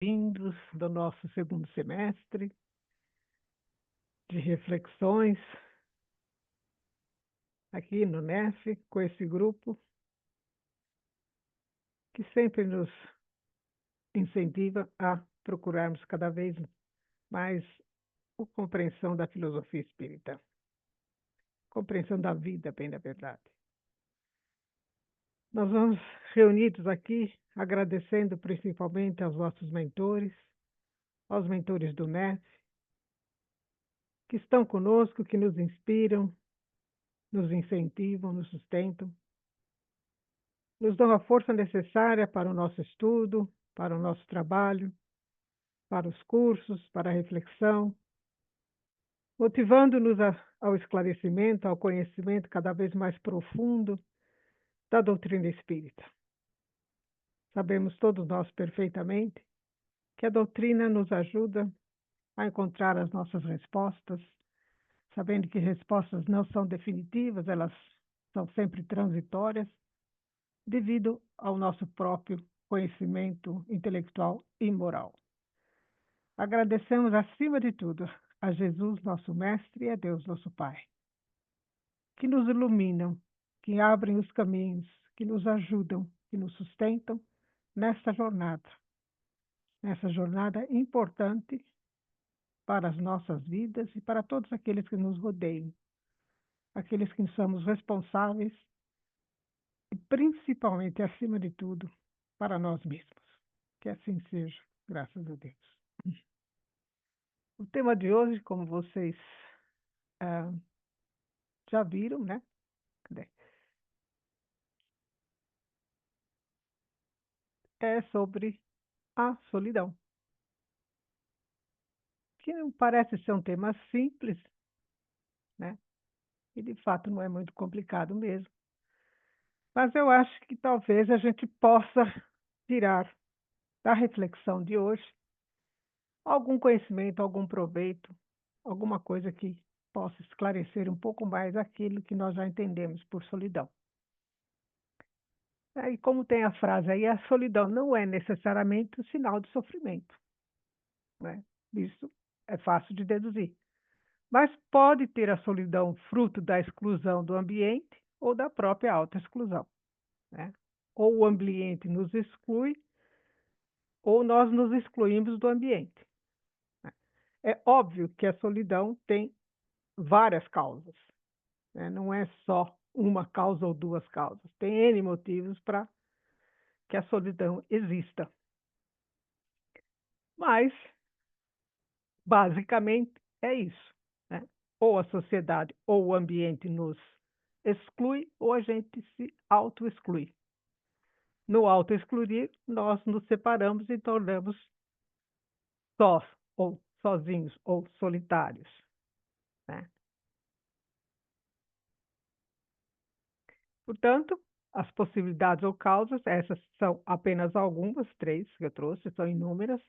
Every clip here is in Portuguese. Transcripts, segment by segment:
Vindos do nosso segundo semestre de reflexões aqui no NEF, com esse grupo que sempre nos incentiva a procurarmos cada vez mais a compreensão da filosofia espírita, compreensão da vida, bem da verdade. Nós vamos reunidos aqui agradecendo principalmente aos nossos mentores, aos mentores do NEF, que estão conosco, que nos inspiram, nos incentivam, nos sustentam, nos dão a força necessária para o nosso estudo, para o nosso trabalho, para os cursos, para a reflexão, motivando-nos ao esclarecimento, ao conhecimento cada vez mais profundo da doutrina espírita. Sabemos todos nós perfeitamente que a doutrina nos ajuda a encontrar as nossas respostas, sabendo que respostas não são definitivas, elas são sempre transitórias, devido ao nosso próprio conhecimento intelectual e moral. Agradecemos, acima de tudo, a Jesus, nosso Mestre, e a Deus, nosso Pai, que nos iluminam, que abrem os caminhos, que nos ajudam, que nos sustentam nessa jornada importante para as nossas vidas e para todos aqueles que nos rodeiam, aqueles que somos responsáveis e, principalmente, acima de tudo, para nós mesmos. Que assim seja, graças a Deus. O tema de hoje, como vocês já viram, né? É sobre a solidão, que não parece ser um tema simples, né? E de fato não é muito complicado mesmo. Mas eu acho que talvez a gente possa tirar da reflexão de hoje algum conhecimento, algum proveito, alguma coisa que possa esclarecer um pouco mais aquilo que nós já entendemos por solidão. E como tem a frase aí, a solidão não é necessariamente um sinal de sofrimento, né? Isso é fácil de deduzir. Mas pode ter a solidão fruto da exclusão do ambiente ou da própria autoexclusão, né? Ou o ambiente nos exclui, ou nós nos excluímos do ambiente, né? É óbvio que a solidão tem várias causas, né? Não é só uma causa ou duas causas. Tem N motivos para que a solidão exista. Mas, basicamente, é isso, né? Ou a sociedade ou o ambiente nos exclui, ou a gente se auto-exclui. No auto-excluir, nós nos separamos e tornamos sós, ou sozinhos, ou solitários, né? Portanto, as possibilidades ou causas, essas são apenas algumas, 3 que eu trouxe, são inúmeras.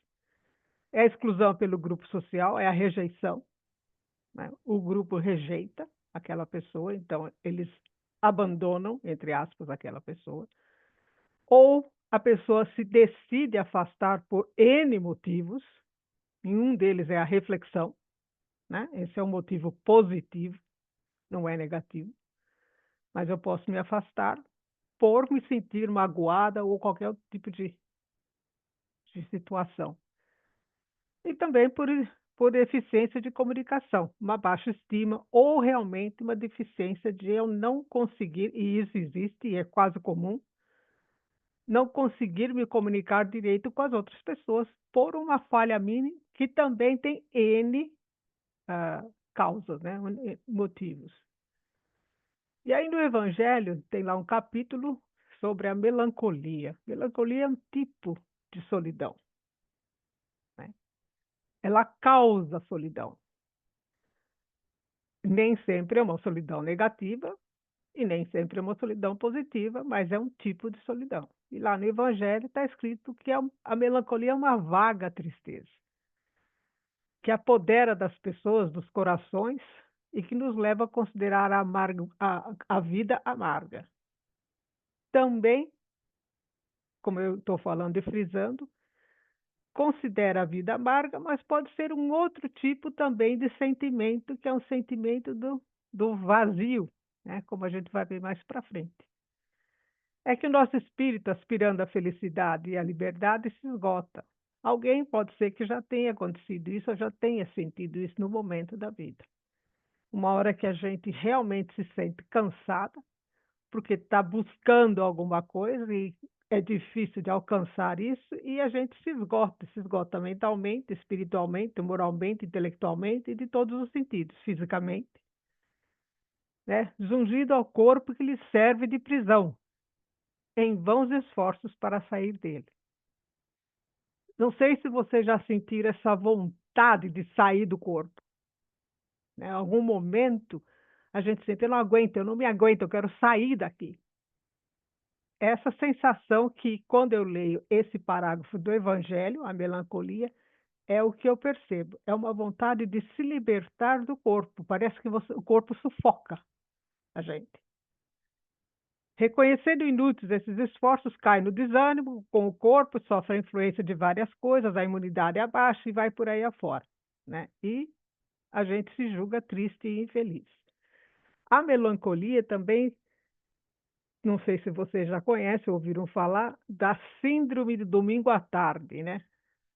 É a exclusão pelo grupo social, é a rejeição, né? O grupo rejeita aquela pessoa, então eles abandonam, entre aspas, aquela pessoa. Ou a pessoa se decide afastar por N motivos, e um deles é a reflexão, né? Esse é um motivo positivo, não é negativo. Mas eu posso me afastar por me sentir magoada ou qualquer outro tipo de situação. E também por deficiência de comunicação, uma baixa estima ou realmente uma deficiência de eu não conseguir, e isso existe e é quase comum, não conseguir me comunicar direito com as outras pessoas por uma falha mínima que também tem N causas, né? Motivos. E aí no Evangelho tem lá um capítulo sobre a melancolia. Melancolia é um tipo de solidão, né? Ela causa solidão. Nem sempre é uma solidão negativa e nem sempre é uma solidão positiva, mas é um tipo de solidão. E lá no Evangelho está escrito que a melancolia é uma vaga tristeza, que apodera das pessoas, dos corações, e que nos leva a considerar a vida amarga. Também, como eu estou falando e frisando, considera a vida amarga, mas pode ser um outro tipo também de sentimento, que é um sentimento do vazio, né? Como a gente vai ver mais para frente. É que o nosso espírito, aspirando à felicidade e à liberdade, se esgota. Alguém pode ser que já tenha acontecido isso, ou já tenha sentido isso no momento da vida. Uma hora que a gente realmente se sente cansada, porque está buscando alguma coisa e é difícil de alcançar isso, e a gente se esgota mentalmente, espiritualmente, moralmente, intelectualmente e de todos os sentidos, fisicamente, né? Zungido ao corpo que lhe serve de prisão, em vãos esforços para sair dele. Não sei se você já sentiu essa vontade de sair do corpo, né? Em algum momento a gente sente, eu não aguento, eu não me aguento, eu quero sair daqui. Essa sensação que, quando eu leio esse parágrafo do Evangelho, a melancolia, é o que eu percebo. É uma vontade de se libertar do corpo. Parece que o corpo sufoca a gente. Reconhecendo inúteis esses esforços, cai no desânimo, com o corpo, sofre a influência de várias coisas, a imunidade abaixa e vai por aí afora, né? E a gente se julga triste e infeliz. A melancolia também, não sei se vocês já conhecem, ouviram falar da síndrome de domingo à tarde, né?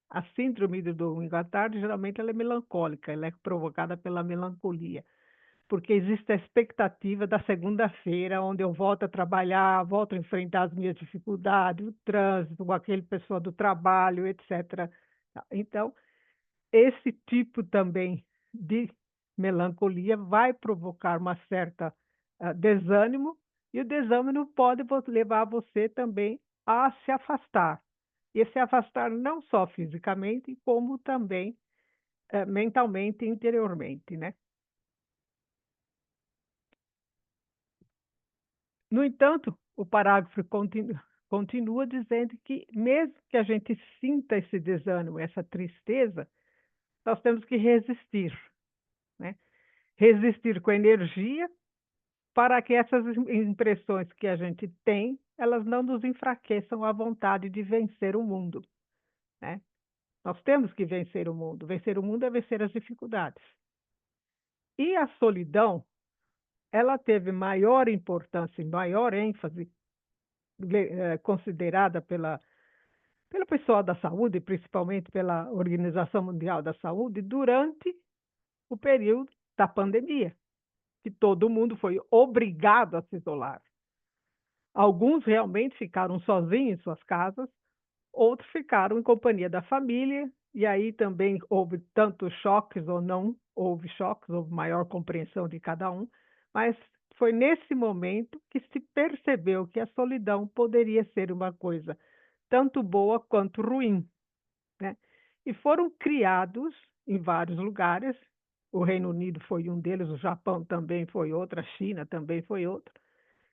A síndrome do domingo à tarde, geralmente, ela é melancólica, ela é provocada pela melancolia, porque existe a expectativa da segunda-feira, onde eu volto a trabalhar, volto a enfrentar as minhas dificuldades, o trânsito, com aquele pessoal do trabalho, etc. Então, esse tipo também de melancolia vai provocar uma certa desânimo, e o desânimo pode levar você também a se afastar. E se afastar não só fisicamente, como também mentalmente e interiormente, né? No entanto, o parágrafo continua dizendo que, mesmo que a gente sinta esse desânimo, essa tristeza, nós temos que resistir, né? Resistir com energia para que essas impressões que a gente tem, elas não nos enfraqueçam a vontade de vencer o mundo, né? Nós temos que vencer o mundo. Vencer o mundo é vencer as dificuldades. E a solidão, ela teve maior importância e maior ênfase considerada pelo pessoal da saúde, principalmente pela Organização Mundial da Saúde, durante o período da pandemia, que todo mundo foi obrigado a se isolar. Alguns realmente ficaram sozinhos em suas casas, outros ficaram em companhia da família, e aí também houve tantos choques ou não houve choques, houve maior compreensão de cada um, mas foi nesse momento que se percebeu que a solidão poderia ser uma coisa tanto boa quanto ruim, né? E foram criados em vários lugares, o Reino Unido foi um deles, o Japão também foi outro, a China também foi outro,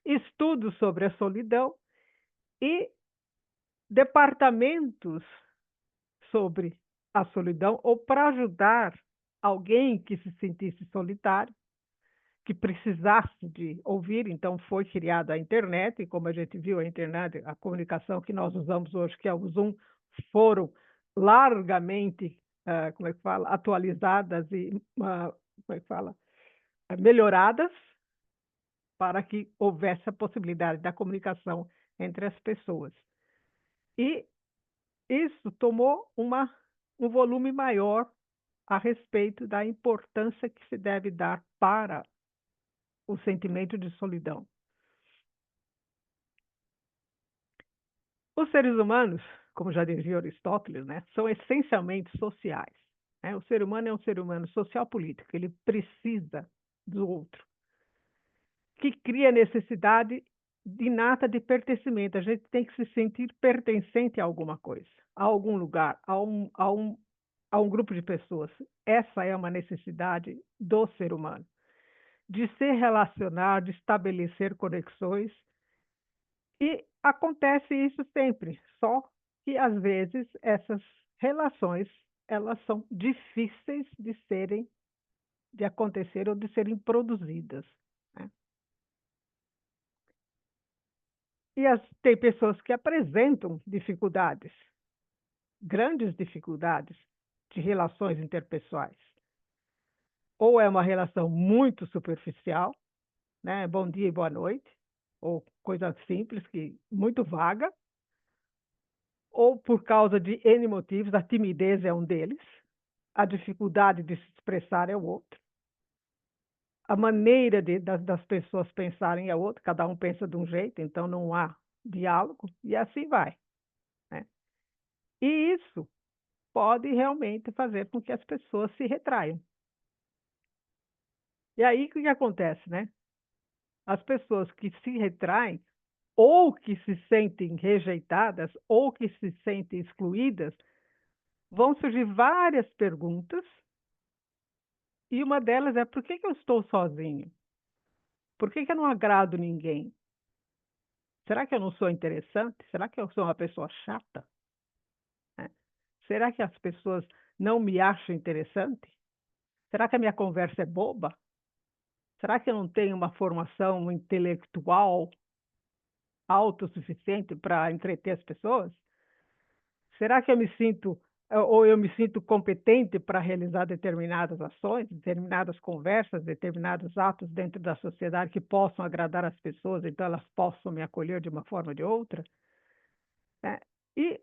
estudos sobre a solidão e departamentos sobre a solidão, ou para ajudar alguém que se sentisse solitário, que precisasse de ouvir. Então foi criada a internet, e como a gente viu, a internet, a comunicação que nós usamos hoje, que é o Zoom, foram largamente, como é que fala, atualizadas e, como é que fala, melhoradas para que houvesse a possibilidade da comunicação entre as pessoas. E isso tomou um volume maior a respeito da importância que se deve dar para o sentimento de solidão. Os seres humanos, como já dizia Aristóteles, né, são essencialmente sociais, né? O ser humano é um ser humano social-político, ele precisa do outro, que cria necessidade inata de pertencimento. A gente tem que se sentir pertencente a alguma coisa, a algum lugar, a um grupo de pessoas. Essa é uma necessidade do ser humano, de se relacionar, de estabelecer conexões, e acontece isso sempre, só que às vezes essas relações, elas são difíceis de acontecer ou de serem produzidas, né? E tem pessoas que apresentam dificuldades grandes dificuldades de relações interpessoais. Ou é uma relação muito superficial, né? Bom dia e boa noite, ou coisa simples, muito vaga, ou por causa de N motivos, a timidez é um deles, a dificuldade de se expressar é o outro, a maneira das pessoas pensarem é outra, cada um pensa de um jeito, então não há diálogo, e assim vai, né? E isso pode realmente fazer com que as pessoas se retraiam. E aí o que acontece, né? As pessoas que se retraem, ou que se sentem rejeitadas, ou que se sentem excluídas, vão surgir várias perguntas, e uma delas é: por que eu estou sozinho? Por que eu não agrado ninguém? Será que eu não sou interessante? Será que eu sou uma pessoa chata? Né? Será que as pessoas não me acham interessante? Será que a minha conversa é boba? Será que eu não tenho uma formação intelectual autossuficiente para entreter as pessoas? Será que eu me sinto competente para realizar determinadas ações, determinadas conversas, determinados atos dentro da sociedade que possam agradar as pessoas, então elas possam me acolher de uma forma ou de outra? Né? E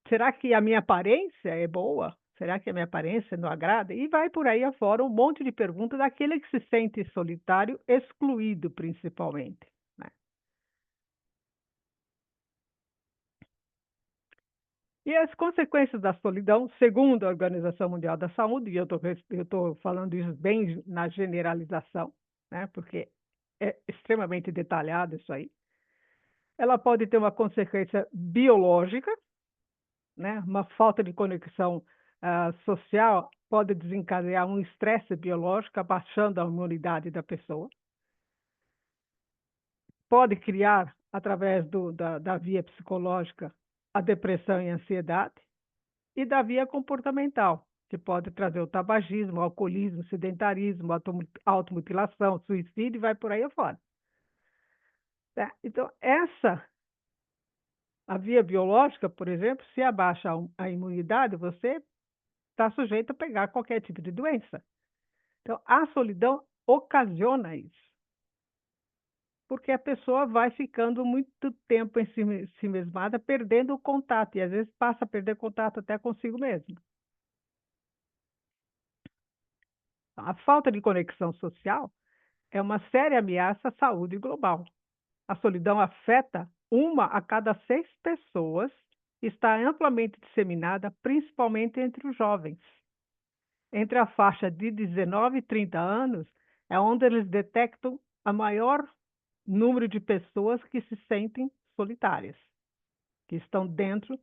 será que a minha aparência é boa? Será que a minha aparência não agrada? E vai por aí afora um monte de perguntas daquele que se sente solitário, excluído principalmente, né? E as consequências da solidão, segundo a Organização Mundial da Saúde, e eu estou falando isso bem na generalização, né, porque é extremamente detalhado isso aí, ela pode ter uma consequência biológica, né, uma falta de conexão social pode desencadear um estresse biológico, abaixando a imunidade da pessoa, pode criar, através da via psicológica, a depressão e a ansiedade, e da via comportamental, que pode trazer o tabagismo, o alcoolismo, o sedentarismo, a automutilação, suicídio e vai por aí afora. Né? Então, a via biológica, por exemplo, se abaixa a imunidade, você está sujeito a pegar qualquer tipo de doença. Então, a solidão ocasiona isso, porque a pessoa vai ficando muito tempo em si mesmada, perdendo o contato, e às vezes passa a perder contato até consigo mesmo. A falta de conexão social é uma séria ameaça à saúde global. A solidão afeta 1 a cada 6 pessoas e está amplamente disseminada, principalmente entre os jovens. Entre a faixa de 19 e 30 anos é onde eles detectam a maior número de pessoas que se sentem solitárias, que estão dentro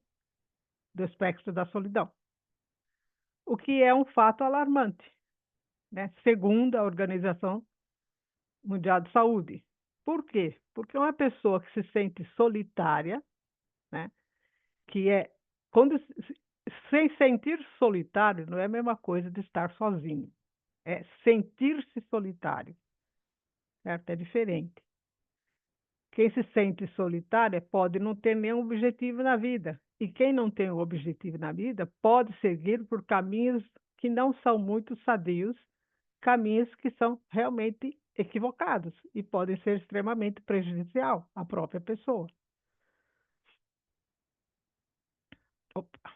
do espectro da solidão. O que é um fato alarmante, né? Segundo a Organização Mundial de Saúde. Por quê? Porque uma pessoa que se sente solitária, né, que é quando sem sentir solitário não é a mesma coisa de estar sozinho. É sentir-se solitário, certo? É diferente. Quem se sente solitário pode não ter nenhum objetivo na vida. E quem não tem um objetivo na vida pode seguir por caminhos que não são muito sadios, caminhos que são realmente equivocados e podem ser extremamente prejudicial à própria pessoa. Opa.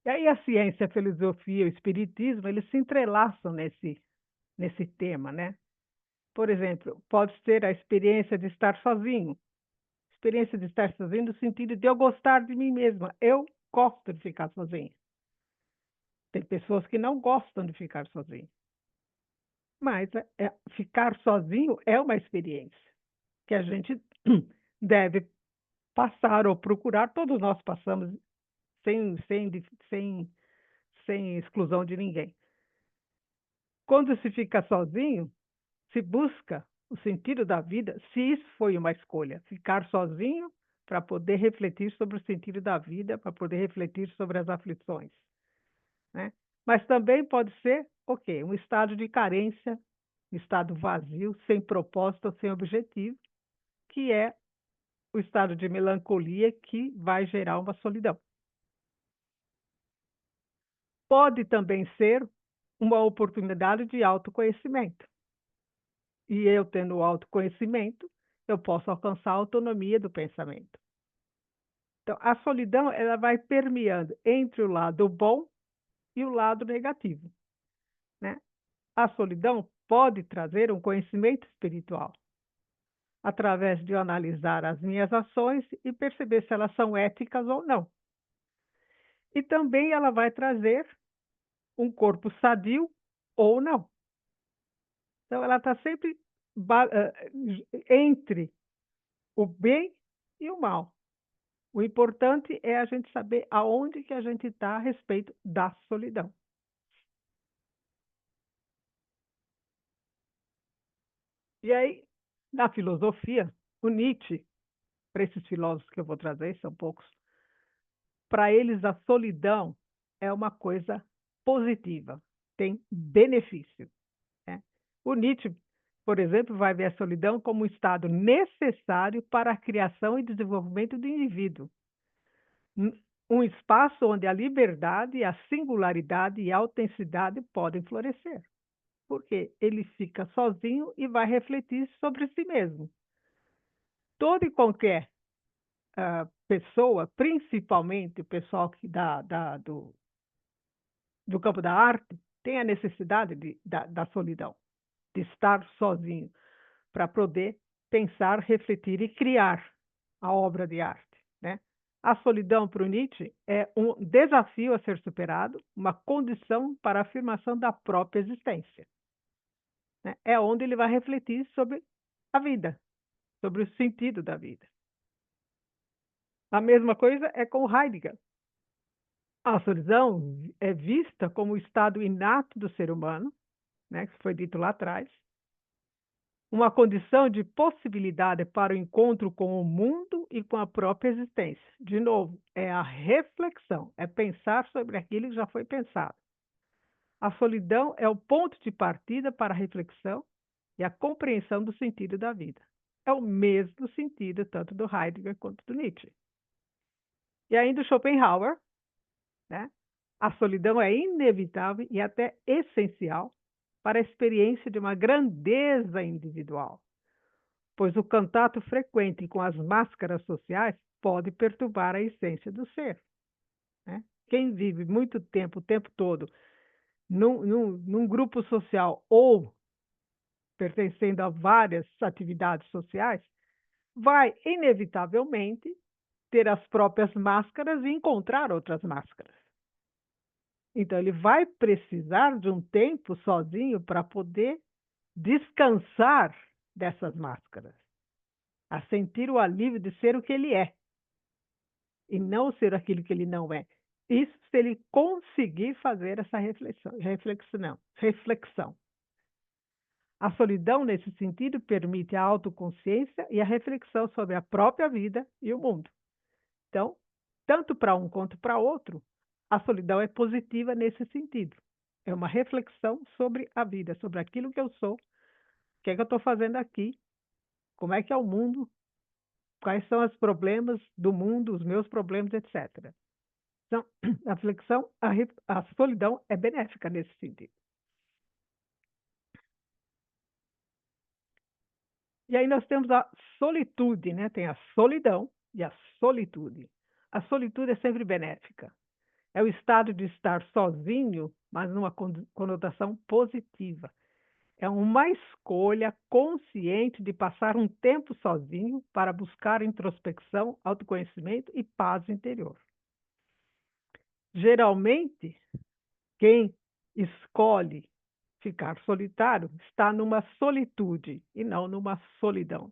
E aí a ciência, a filosofia, o espiritismo, eles se entrelaçam nesse tema, né? Por exemplo, pode ser a experiência de estar sozinho. Experiência de estar sozinho no sentido de eu gostar de mim mesma. Eu gosto de ficar sozinha. Tem pessoas que não gostam de ficar sozinho. Mas ficar sozinho é uma experiência que a gente deve passar ou procurar. Todos nós passamos sem, sem, sem, sem exclusão de ninguém. Quando se fica sozinho, se busca o sentido da vida, se isso foi uma escolha, ficar sozinho para poder refletir sobre o sentido da vida, para poder refletir sobre as aflições, né? Mas também pode ser, ok, um estado de carência, um estado vazio, sem propósito, sem objetivo, que é o estado de melancolia que vai gerar uma solidão. Pode também ser uma oportunidade de autoconhecimento. E eu tendo autoconhecimento, eu posso alcançar a autonomia do pensamento. Então, a solidão ela vai permeando entre o lado bom e o lado negativo, né? A solidão pode trazer um conhecimento espiritual, através de eu analisar as minhas ações e perceber se elas são éticas ou não. E também ela vai trazer um corpo sadio ou não. Então, ela está sempre entre o bem e o mal. O importante é a gente saber aonde que a gente está a respeito da solidão. E aí, na filosofia, o Nietzsche, para esses filósofos que eu vou trazer, são poucos, para eles a solidão é uma coisa positiva, tem benefício, né? O Nietzsche, por exemplo, vai ver a solidão como um estado necessário para a criação e desenvolvimento do indivíduo. Um espaço onde a liberdade, a singularidade e a autenticidade podem florescer. Porque ele fica sozinho e vai refletir sobre si mesmo. Toda e qualquer pessoa, principalmente o pessoal do campo da arte, tem a necessidade da solidão, de estar sozinho, para poder pensar, refletir e criar a obra de arte, né? A solidão para o Nietzsche é um desafio a ser superado, uma condição para a afirmação da própria existência, né? É onde ele vai refletir sobre a vida, sobre o sentido da vida. A mesma coisa é com Heidegger. A solidão é vista como o estado inato do ser humano, né, que foi dito lá atrás, uma condição de possibilidade para o encontro com o mundo e com a própria existência. De novo, é a reflexão, é pensar sobre aquilo que já foi pensado. A solidão é o ponto de partida para a reflexão e a compreensão do sentido da vida. É o mesmo sentido tanto do Heidegger quanto do Nietzsche. E ainda o Schopenhauer, né? A solidão é inevitável e até essencial para a experiência de uma grandeza individual, pois o contato frequente com as máscaras sociais pode perturbar a essência do ser, né? Quem vive muito tempo, o tempo todo, num grupo social ou pertencendo a várias atividades sociais, vai inevitavelmente ter as próprias máscaras e encontrar outras máscaras. Então, ele vai precisar de um tempo sozinho para poder descansar dessas máscaras, a sentir o alívio de ser o que ele é e não ser aquilo que ele não é. Isso se ele conseguir fazer essa reflexão. A solidão, nesse sentido, permite a autoconsciência e a reflexão sobre a própria vida e o mundo. Então, tanto para um quanto para outro, a solidão é positiva nesse sentido. É uma reflexão sobre a vida, sobre aquilo que eu sou, o que é que eu estou fazendo aqui, como é que é o mundo, quais são os problemas do mundo, os meus problemas, etc. Então, a reflexão, a solidão é benéfica nesse sentido. E aí nós temos a solitude, né? Tem a solidão e a solitude. A solitude é sempre benéfica. É o estado de estar sozinho, mas numa conotação positiva. É uma escolha consciente de passar um tempo sozinho para buscar introspecção, autoconhecimento e paz interior. Geralmente, quem escolhe ficar solitário está numa solitude e não numa solidão.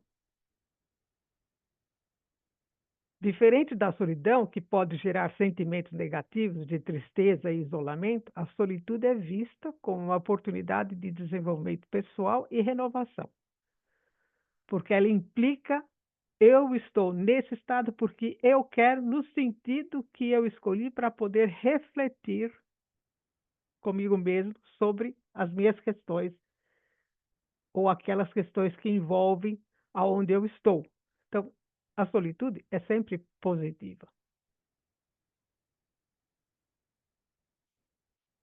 Diferente da solidão, que pode gerar sentimentos negativos de tristeza e isolamento, a solitude é vista como uma oportunidade de desenvolvimento pessoal e renovação, porque ela implica eu estou nesse estado porque eu quero, no sentido que eu escolhi para poder refletir comigo mesmo sobre as minhas questões ou aquelas questões que envolvem aonde eu estou. Então, A solitude é sempre positiva.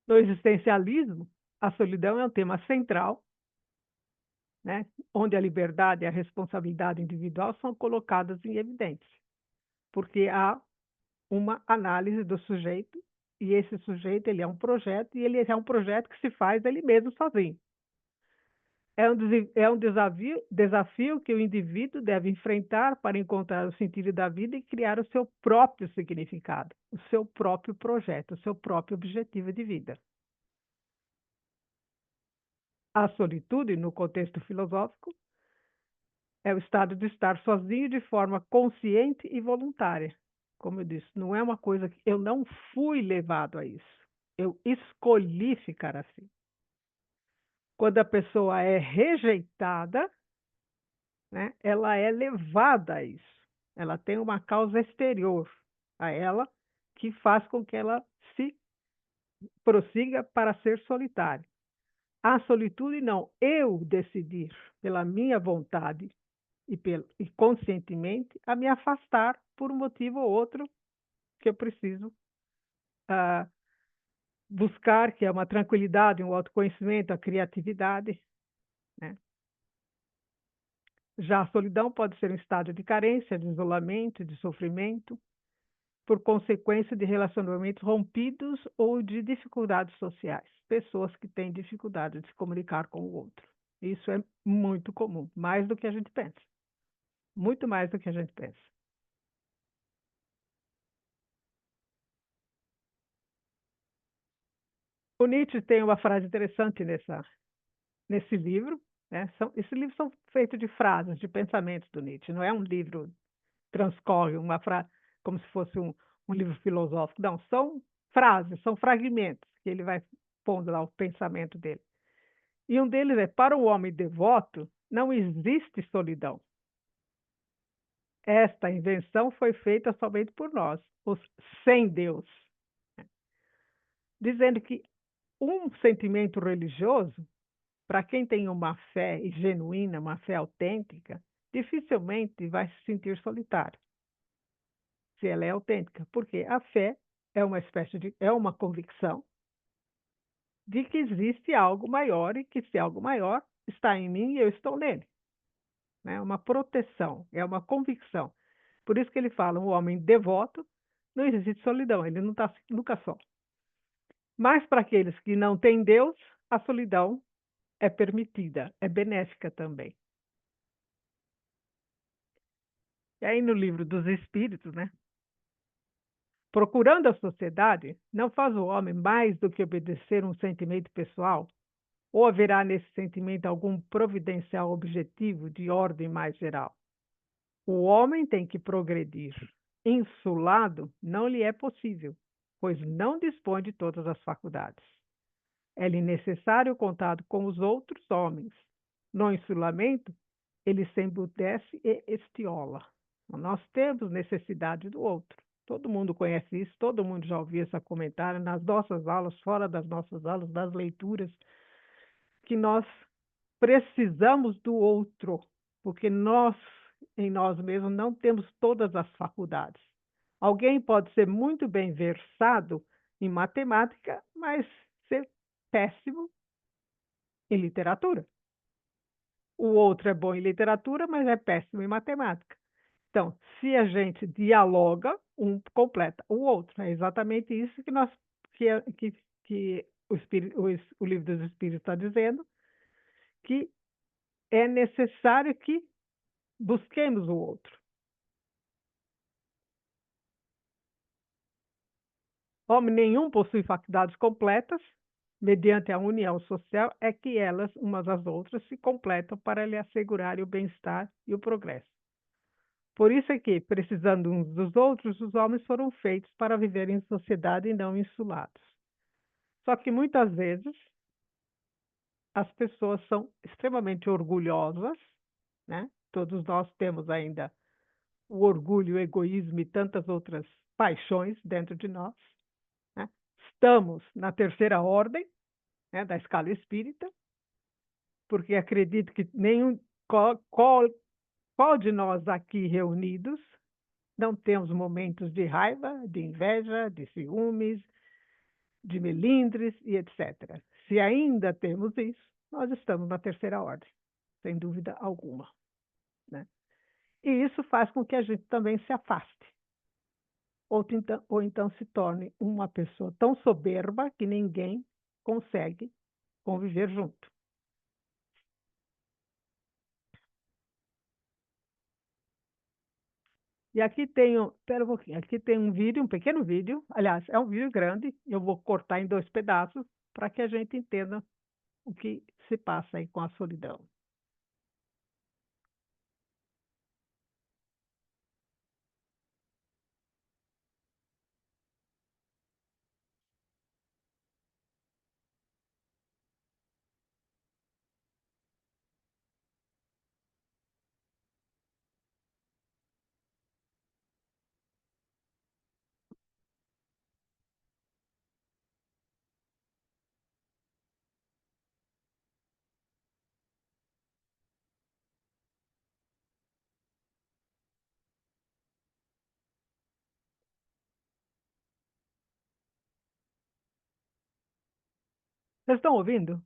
No existencialismo, a solidão é um tema central, né, onde a liberdade e a responsabilidade individual são colocadas em evidência, porque há uma análise do sujeito, e esse sujeito ele é um projeto, e ele é um projeto que se faz ele mesmo sozinho. É um desafio que o indivíduo deve enfrentar para encontrar o sentido da vida e criar o seu próprio significado, o seu próprio projeto, o seu próprio objetivo de vida. A solitude, no contexto filosófico, é o estado de estar sozinho de forma consciente e voluntária. Como eu disse, não é uma coisa que eu não fui levado a isso. Eu escolhi ficar assim. Quando a pessoa é rejeitada, né, ela é levada a isso. Ela tem uma causa exterior a ela que faz com que ela se prossiga para ser solitária. A solitude não, eu decidir pela minha vontade e conscientemente a me afastar por um motivo ou outro que eu preciso ah, buscar, que é uma tranquilidade, um autoconhecimento, a criatividade, né? Já a solidão pode ser um estado de carência, de isolamento, de sofrimento, por consequência de relacionamentos rompidos ou de dificuldades sociais. Pessoas que têm dificuldade de se comunicar com o outro. Isso é muito comum, mais do que a gente pensa. Muito mais do que a gente pensa. O Nietzsche tem uma frase interessante nesse livro, né? Esses livros são feitos de frases, de pensamentos do Nietzsche. Não é um livro transcorre uma frase como se fosse um livro filosófico. Não, são frases, são fragmentos que ele vai pondo lá o pensamento dele. E um deles é: para o homem devoto, não existe solidão. Esta invenção foi feita somente por nós, os sem Deus. Dizendo que um sentimento religioso, para quem tem uma fé genuína, uma fé autêntica, dificilmente vai se sentir solitário, se ela é autêntica, porque a fé é uma convicção de que existe algo maior e que se algo maior está em mim e eu estou nele. É uma proteção, é uma convicção. Por isso que ele fala, um homem devoto, não existe solidão, ele não está nunca só. Mas para aqueles que não têm Deus, a solidão é permitida, é benéfica também. E aí no livro dos Espíritos, né? Procurando a sociedade, não faz o homem mais do que obedecer um sentimento pessoal? Ou haverá nesse sentimento algum providencial objetivo de ordem mais geral? O homem tem que progredir. Insulado não lhe é possível, pois não dispõe de todas as faculdades. É-lhe necessário contato com os outros homens. No insulamento, ele se embutece e estiola. Nós temos necessidade do outro. Todo mundo conhece isso, todo mundo já ouviu esse comentário nas nossas aulas, fora das nossas aulas, das leituras, que nós precisamos do outro, porque nós, em nós mesmos, não temos todas as faculdades. Alguém pode ser muito bem versado em matemática, mas ser péssimo em literatura. O outro é bom em literatura, mas é péssimo em matemática. Então, se a gente dialoga, um completa o outro. É exatamente isso que que o livro dos Espíritos está dizendo, que é necessário que busquemos o outro. Homem nenhum possui faculdades completas, mediante a união social é que elas, umas às outras, se completam para lhe assegurarem o bem-estar e o progresso. Por isso é que, precisando uns dos outros, os homens foram feitos para viverem em sociedade e não insulados. Só que muitas vezes as pessoas são extremamente orgulhosas, né? Todos nós temos ainda o orgulho, o egoísmo e tantas outras paixões dentro de nós, né? Estamos na terceira ordem, né, da escala espírita, porque acredito que Qual de nós aqui reunidos não temos momentos de raiva, de inveja, de ciúmes, de melindres e etc. Se ainda temos isso, nós estamos na terceira ordem, sem dúvida alguma, né? E isso faz com que a gente também se afaste, ou então se torne uma pessoa tão soberba que ninguém consegue conviver junto. E aqui espera um pouquinho, aqui tem um vídeo, um pequeno vídeo, aliás, é um vídeo grande, eu vou cortar em 2 pedaços para que a gente entenda o que se passa aí com a solidão. Vocês estão ouvindo?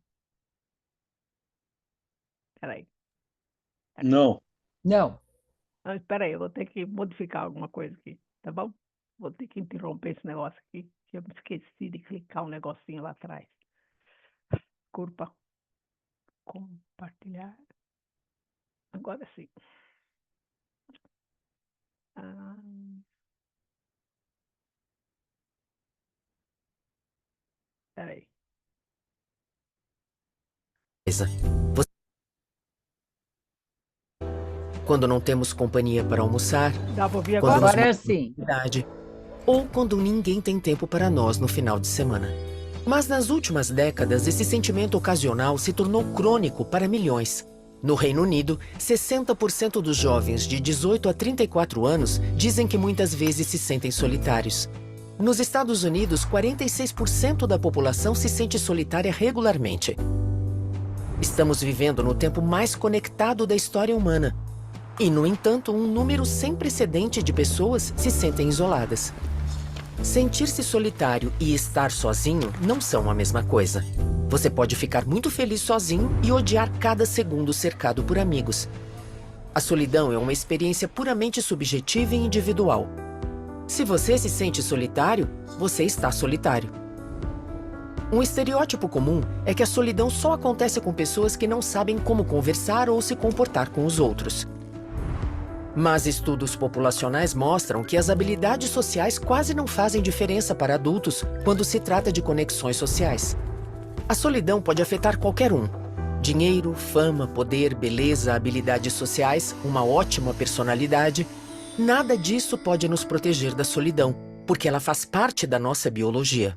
Espera aí. Não. Não. Não, espera aí, eu vou ter que modificar alguma coisa aqui, tá bom? Vou ter que interromper esse negócio aqui, que eu me esqueci de clicar um negocinho lá atrás. Desculpa. Compartilhar. Agora sim. Ah, espera aí. Quando não temos companhia para almoçar, Dá para ouvir quando agora? nos Agora matamos de sim. idade, ou quando ninguém tem tempo para nós no final de semana. Mas nas últimas décadas, esse sentimento ocasional se tornou crônico para milhões. No Reino Unido, 60% dos jovens de 18 a 34 anos dizem que muitas vezes se sentem solitários. Nos Estados Unidos, 46% da população se sente solitária regularmente. Estamos vivendo no tempo mais conectado da história humana. E, no entanto, um número sem precedente de pessoas se sentem isoladas. Sentir-se solitário e estar sozinho não são a mesma coisa. Você pode ficar muito feliz sozinho e odiar cada segundo cercado por amigos. A solidão é uma experiência puramente subjetiva e individual. Se você se sente solitário, você está solitário. Um estereótipo comum é que a solidão só acontece com pessoas que não sabem como conversar ou se comportar com os outros. Mas estudos populacionais mostram que as habilidades sociais quase não fazem diferença para adultos quando se trata de conexões sociais. A solidão pode afetar qualquer um. Dinheiro, fama, poder, beleza, habilidades sociais, uma ótima personalidade. Nada disso pode nos proteger da solidão, porque ela faz parte da nossa biologia.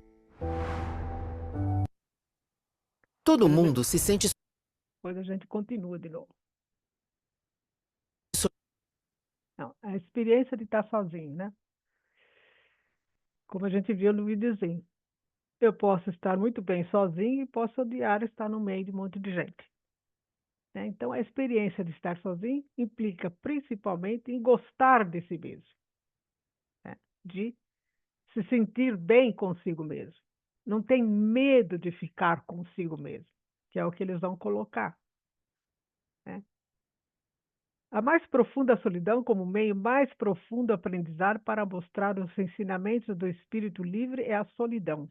Todo mundo se sente Depois a gente continua de novo. Não, a experiência de estar sozinho, né? Como a gente viu no videozinho. Eu posso estar muito bem sozinho e posso odiar estar no meio de um monte de gente, né? Então, a experiência de estar sozinho implica principalmente em gostar de si mesmo, né? De se sentir bem consigo mesmo. Não tem medo de ficar consigo mesmo, que é o que eles vão colocar, né? A mais profunda solidão como meio mais profundo aprendizado para mostrar os ensinamentos do espírito livre é a solidão.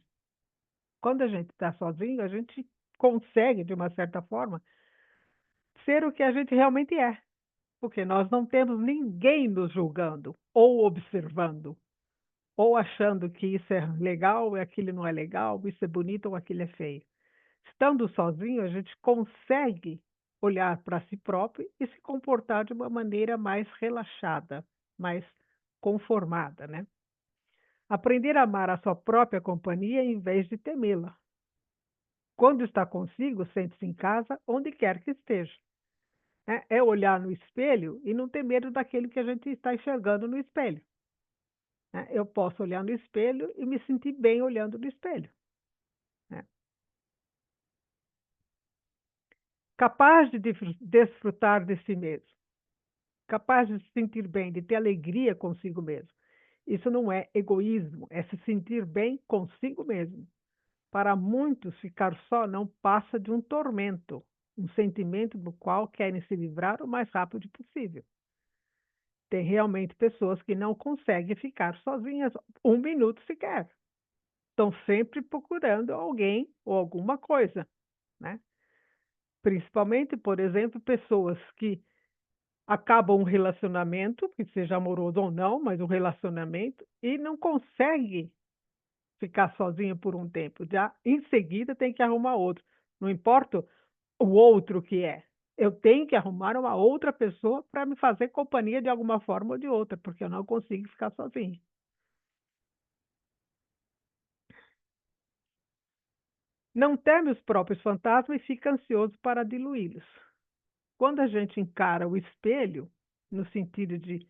Quando a gente está sozinho, a gente consegue, de uma certa forma, ser o que a gente realmente é, porque nós não temos ninguém nos julgando ou observando, ou achando que isso é legal e aquilo não é legal, isso é bonito ou aquilo é feio. Estando sozinho, a gente consegue olhar para si próprio e se comportar de uma maneira mais relaxada, mais conformada, né? Aprender a amar a sua própria companhia em vez de temê-la. Quando está consigo, sente-se em casa, onde quer que esteja. É olhar no espelho e não ter medo daquilo que a gente está enxergando no espelho, né? Eu posso olhar no espelho e me sentir bem olhando no espelho, né? Capaz de desfrutar de si mesmo. capaz de se sentir bem, de ter alegria consigo mesmo. Isso não é egoísmo, é se sentir bem consigo mesmo. Para muitos, ficar só não passa de um tormento, um sentimento do qual querem se livrar o mais rápido possível. Tem realmente pessoas que não conseguem ficar sozinhas um minuto sequer. Estão sempre procurando alguém ou alguma coisa, né? Principalmente, por exemplo, pessoas que acabam um relacionamento, que seja amoroso ou não, mas um relacionamento, e não consegue ficar sozinha por um tempo. Já em seguida tem que arrumar outro. Não importa o outro que é. Eu tenho que arrumar uma outra pessoa para me fazer companhia de alguma forma ou de outra, porque eu não consigo ficar sozinha. Não teme os próprios fantasmas e fica ansioso para diluí-los. Quando a gente encara o espelho, no sentido de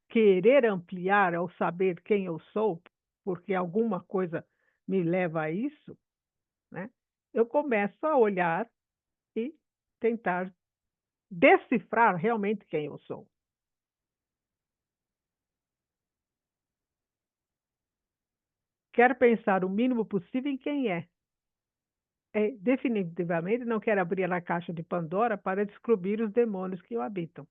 querer ampliar ao saber quem eu sou, porque alguma coisa me leva a isso, né? Eu começo a olhar e tentar decifrar realmente quem eu sou. Quero pensar o mínimo possível em quem é. Definitivamente não quero abrir a caixa de Pandora para descobrir os demônios que o habitam.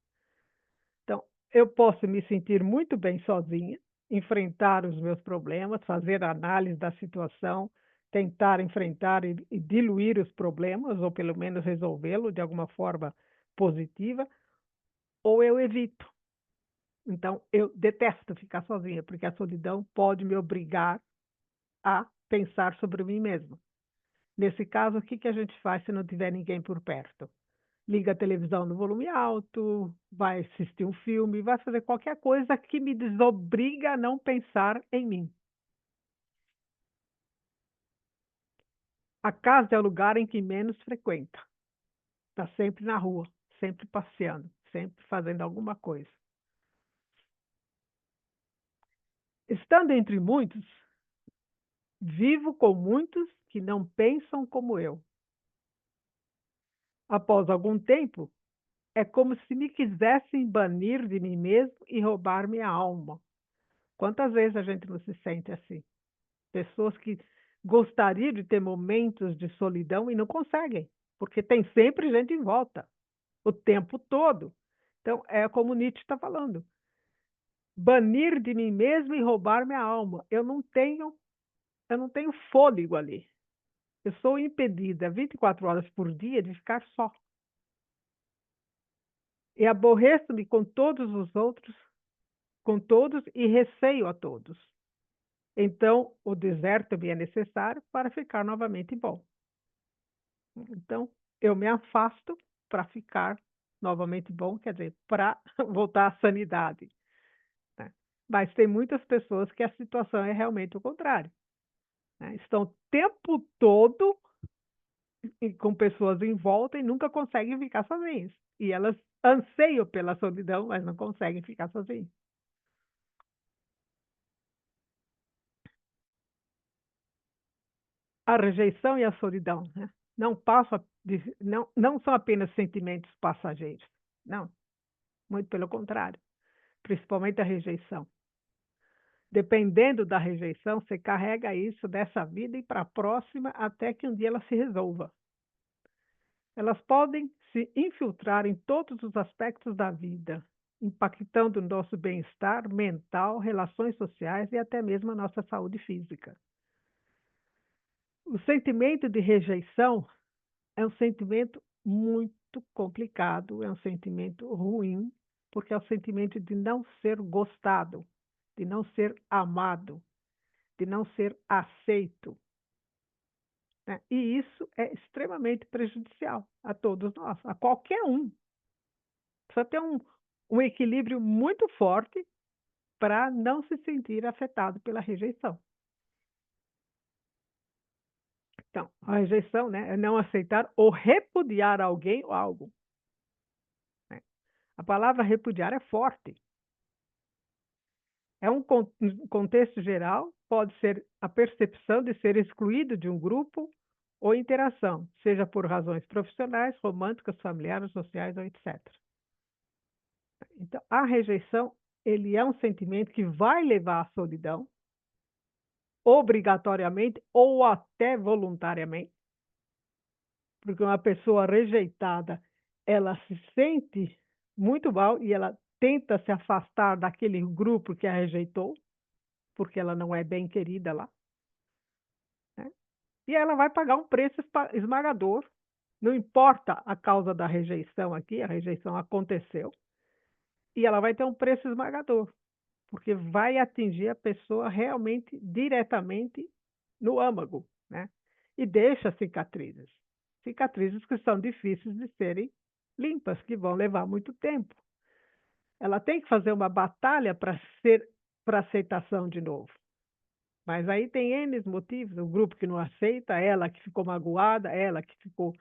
Então, eu posso me sentir muito bem sozinha, enfrentar os meus problemas, fazer análise da situação, tentar enfrentar e diluir os problemas, ou pelo menos resolvê-lo de alguma forma positiva, ou eu evito. Então, eu detesto ficar sozinha, porque a solidão pode me obrigar a pensar sobre mim mesma. Nesse caso, o que que a gente faz se não tiver ninguém por perto? Liga a televisão no volume alto, vai assistir um filme, vai fazer qualquer coisa que me desobriga a não pensar em mim. A casa é o lugar em que menos frequenta. Está sempre na rua, sempre passeando, sempre fazendo alguma coisa. Estando entre muitos, vivo com muitos que não pensam como eu. Após algum tempo, é como se me quisessem banir de mim mesmo e roubar minha alma. Quantas vezes a gente não se sente assim? Pessoas que gostariam de ter momentos de solidão e não conseguem, porque tem sempre gente em volta, o tempo todo. Então, é como Nietzsche está falando. Banir de mim mesmo e roubar minha alma. Eu não tenho fôlego ali. Eu sou impedida 24 horas por dia de ficar só. E aborreço-me com todos os outros, com todos e receio a todos. Então, o deserto me é necessário para ficar novamente bom. Então, eu me afasto para ficar novamente bom, quer dizer, para voltar à sanidade, né? Mas tem muitas pessoas que a situação é realmente o contrário, né? Estão o tempo todo com pessoas em volta e nunca conseguem ficar sozinhas. E elas anseiam pela solidão, mas não conseguem ficar sozinhas. A rejeição e a solidão, né? Não são apenas sentimentos passageiros. Não, muito pelo contrário. Principalmente a rejeição. Dependendo da rejeição, você carrega isso dessa vida e para a próxima até que um dia ela se resolva. Elas podem se infiltrar em todos os aspectos da vida, impactando o nosso bem-estar mental, relações sociais e até mesmo a nossa saúde física. O sentimento de rejeição é um sentimento muito complicado, é um sentimento ruim, porque é o sentimento de não ser gostado, de não ser amado, de não ser aceito, né? E isso é extremamente prejudicial a todos nós, a qualquer um. Precisa ter um equilíbrio muito forte para não se sentir afetado pela rejeição. Então, a rejeição, né, é não aceitar ou repudiar alguém ou algo, né? A palavra repudiar é forte. É um contexto geral, pode ser a percepção de ser excluído de um grupo ou interação, seja por razões profissionais, românticas, familiares, sociais ou etc. Então, a rejeição, ele é um sentimento que vai levar à solidão, obrigatoriamente ou até voluntariamente, porque uma pessoa rejeitada, ela se sente muito mal e ela tenta se afastar daquele grupo que a rejeitou, porque ela não é bem querida lá, né? E ela vai pagar um preço esmagador. Não importa a causa da rejeição aqui, a rejeição aconteceu, e ela vai ter um preço esmagador, porque vai atingir a pessoa realmente, diretamente no âmago, né? E deixa cicatrizes. Cicatrizes que são difíceis de serem limpas, que vão levar muito tempo. Ela tem que fazer uma batalha para aceitação de novo. Mas aí tem N motivos, o grupo que não aceita, ela que ficou magoada, ela que ficou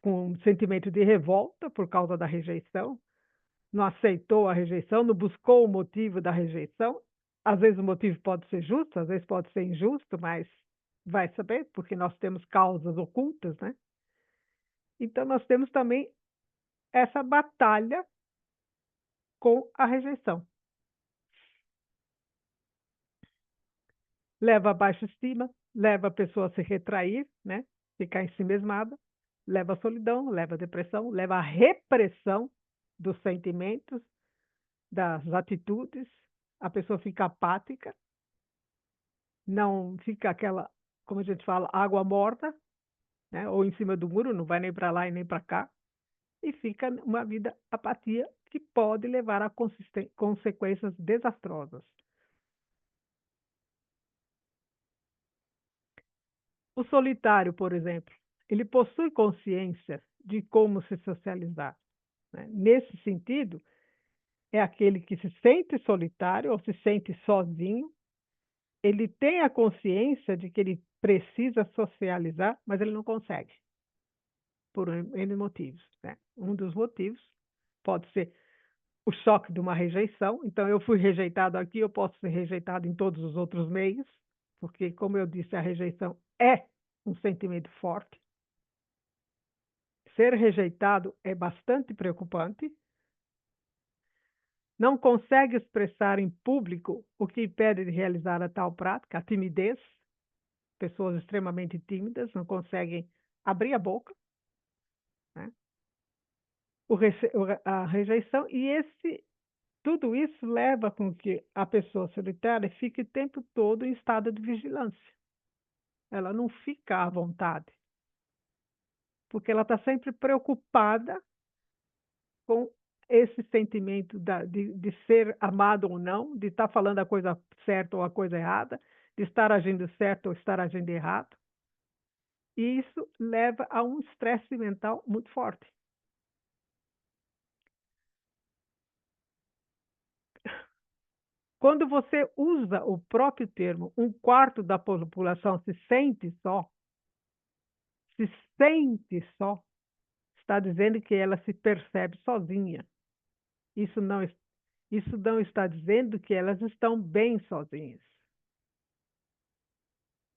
com um sentimento de revolta por causa da rejeição, não aceitou a rejeição, não buscou o motivo da rejeição. Às vezes o motivo pode ser justo, às vezes pode ser injusto, mas vai saber, porque nós temos causas ocultas, né? Então nós temos também essa batalha com a rejeição. Leva a baixa estima, leva a pessoa a se retrair, né? Ficar ensimesmada, leva a solidão, leva a depressão, leva a repressão dos sentimentos, das atitudes, a pessoa fica apática, não fica aquela, como a gente fala, água morta, né? Ou em cima do muro, não vai nem para lá e nem para cá, e fica uma vida apatia que pode levar a consequências desastrosas. O solitário, por exemplo, ele possui consciência de como se socializar, né? Nesse sentido, é aquele que se sente solitário ou se sente sozinho. Ele tem a consciência de que ele precisa socializar, mas ele não consegue, por N motivos, né? Um dos motivos pode ser o choque de uma rejeição. Então, eu fui rejeitado aqui, eu posso ser rejeitado em todos os outros meios, porque, como eu disse, a rejeição é um sentimento forte. Ser rejeitado é bastante preocupante. Não consegue expressar em público o que impede de realizar a tal prática, a timidez. Pessoas extremamente tímidas não conseguem abrir a boca, né? A rejeição, e tudo isso leva com que a pessoa solitária fique o tempo todo em estado de vigilância. Ela não fica à vontade, porque ela está sempre preocupada com esse sentimento de ser amado ou não, de estar falando a coisa certa ou a coisa errada, de estar agindo certo ou estar agindo errado. E isso leva a um estresse mental muito forte. Quando você usa o próprio termo, um quarto da população se sente só, está dizendo que ela se percebe sozinha. Isso não está dizendo que elas estão bem sozinhas.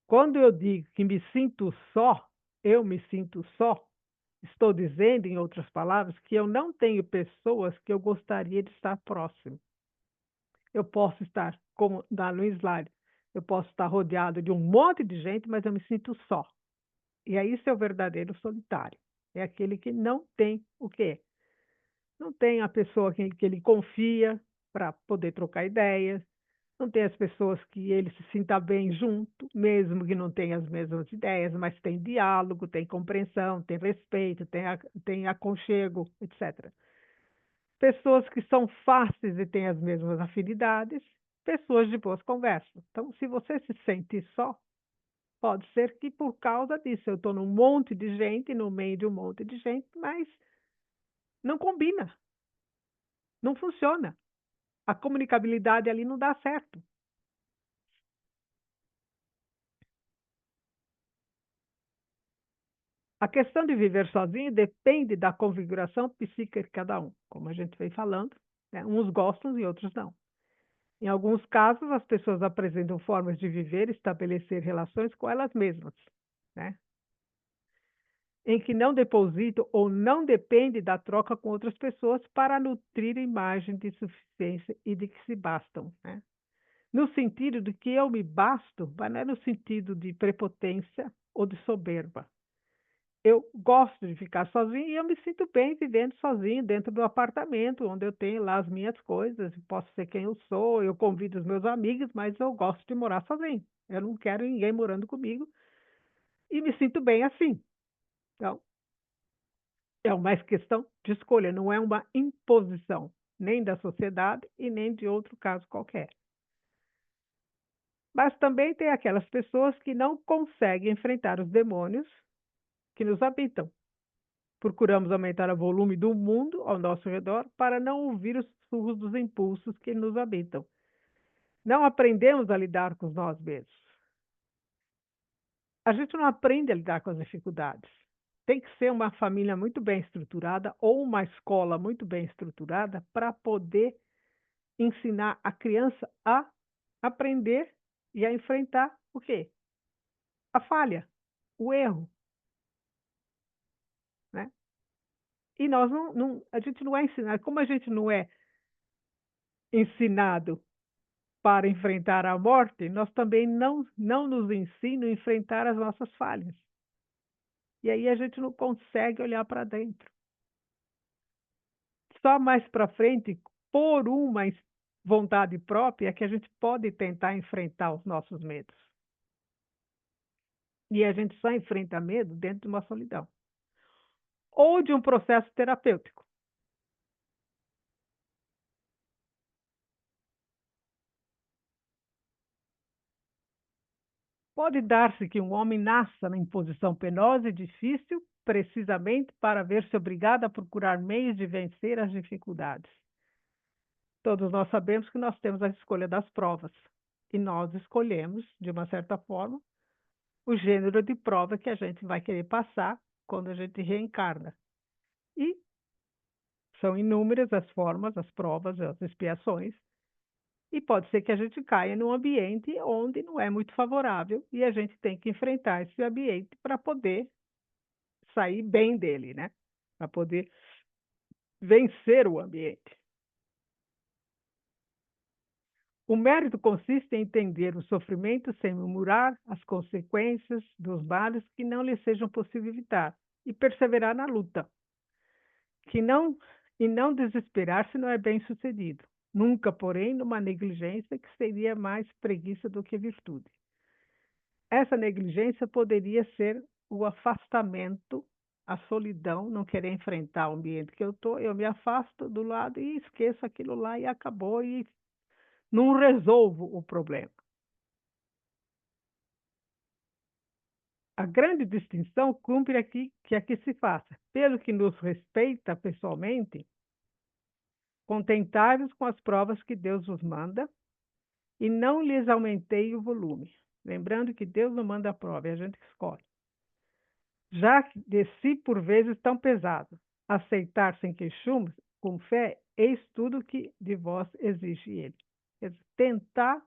Quando eu digo que me sinto só, eu me sinto só, estou dizendo, em outras palavras, que eu não tenho pessoas que eu gostaria de estar próximo. Eu posso estar, como no slide, eu posso estar rodeado de um monte de gente, mas eu me sinto só. E aí isso é o verdadeiro solitário. É aquele que não tem o quê? Não tem a pessoa que ele confia para poder trocar ideias, não tem as pessoas que ele se sinta bem junto, mesmo que não tenha as mesmas ideias, mas tem diálogo, tem compreensão, tem respeito, tem aconchego, etc. Pessoas que são fáceis e têm as mesmas afinidades, pessoas de boas conversas. Então, se você se sente só, pode ser que por causa disso, eu estou num monte de gente, no meio de um monte de gente, mas não combina, não funciona. A comunicabilidade ali não dá certo. A questão de viver sozinho depende da configuração psíquica de cada um, como a gente vem falando, né? Uns gostam e outros não. Em alguns casos, as pessoas apresentam formas de viver e estabelecer relações com elas mesmas, né? em que não deposito ou não depende da troca com outras pessoas para nutrir a imagem de suficiência e de que se bastam, né? No sentido de que eu me basto, mas não é no sentido de prepotência ou de soberba. Eu gosto de ficar sozinho e eu me sinto bem vivendo sozinho dentro do apartamento, onde eu tenho lá as minhas coisas, posso ser quem eu sou, eu convido os meus amigos, mas eu gosto de morar sozinho. Eu não quero ninguém morando comigo e me sinto bem assim. Então, é uma questão de escolha, não é uma imposição, nem da sociedade e nem de outro caso qualquer. Mas também tem aquelas pessoas que não conseguem enfrentar os demônios que nos habitam. Procuramos aumentar o volume do mundo ao nosso redor para não ouvir os sussurros dos impulsos que nos habitam. Não aprendemos a lidar com nós mesmos. A gente não aprende a lidar com as dificuldades. Tem que ser uma família muito bem estruturada ou uma escola muito bem estruturada para poder ensinar a criança a aprender e a enfrentar o quê? A falha, o erro, né? E nós a gente não é ensinado, como a gente não é ensinado para enfrentar a morte, nós também não nos ensinam a enfrentar as nossas falhas. E aí a gente não consegue olhar para dentro. Só mais para frente, por uma vontade própria, é que a gente pode tentar enfrentar os nossos medos. E a gente só enfrenta medo dentro de uma solidão. Ou de um processo terapêutico. Pode dar-se que um homem nasça em posição penosa e difícil, precisamente para ver-se obrigado a procurar meios de vencer as dificuldades. Todos nós sabemos que nós temos a escolha das provas. E nós escolhemos, de uma certa forma, o gênero de prova que a gente vai querer passar quando a gente reencarna. E são inúmeras as formas, as provas, as expiações. E pode ser que a gente caia num ambiente onde não é muito favorável e a gente tem que enfrentar esse ambiente para poder sair bem dele, né? Para poder vencer o ambiente. O mérito consiste em entender o sofrimento sem murmurar as consequências dos males que não lhe sejam possível evitar e perseverar na luta. E não desesperar se não é bem sucedido. Nunca, porém, numa negligência que seria mais preguiça do que virtude. Essa negligência poderia ser o afastamento, a solidão, não querer enfrentar o ambiente que eu estou, eu me afasto do lado e esqueço aquilo lá e acabou e não resolvo o problema. A grande distinção cumpre aqui que aqui se faça. Pelo que nos respeita pessoalmente, contentai-vos com as provas que Deus vos manda e não lhes aumentei o volume. Lembrando que Deus não manda a prova, é a gente que escolhe. Já que de si por vezes tão pesado, aceitar sem queixumes, com fé, eis tudo que de vós exige ele. Quer dizer, tentar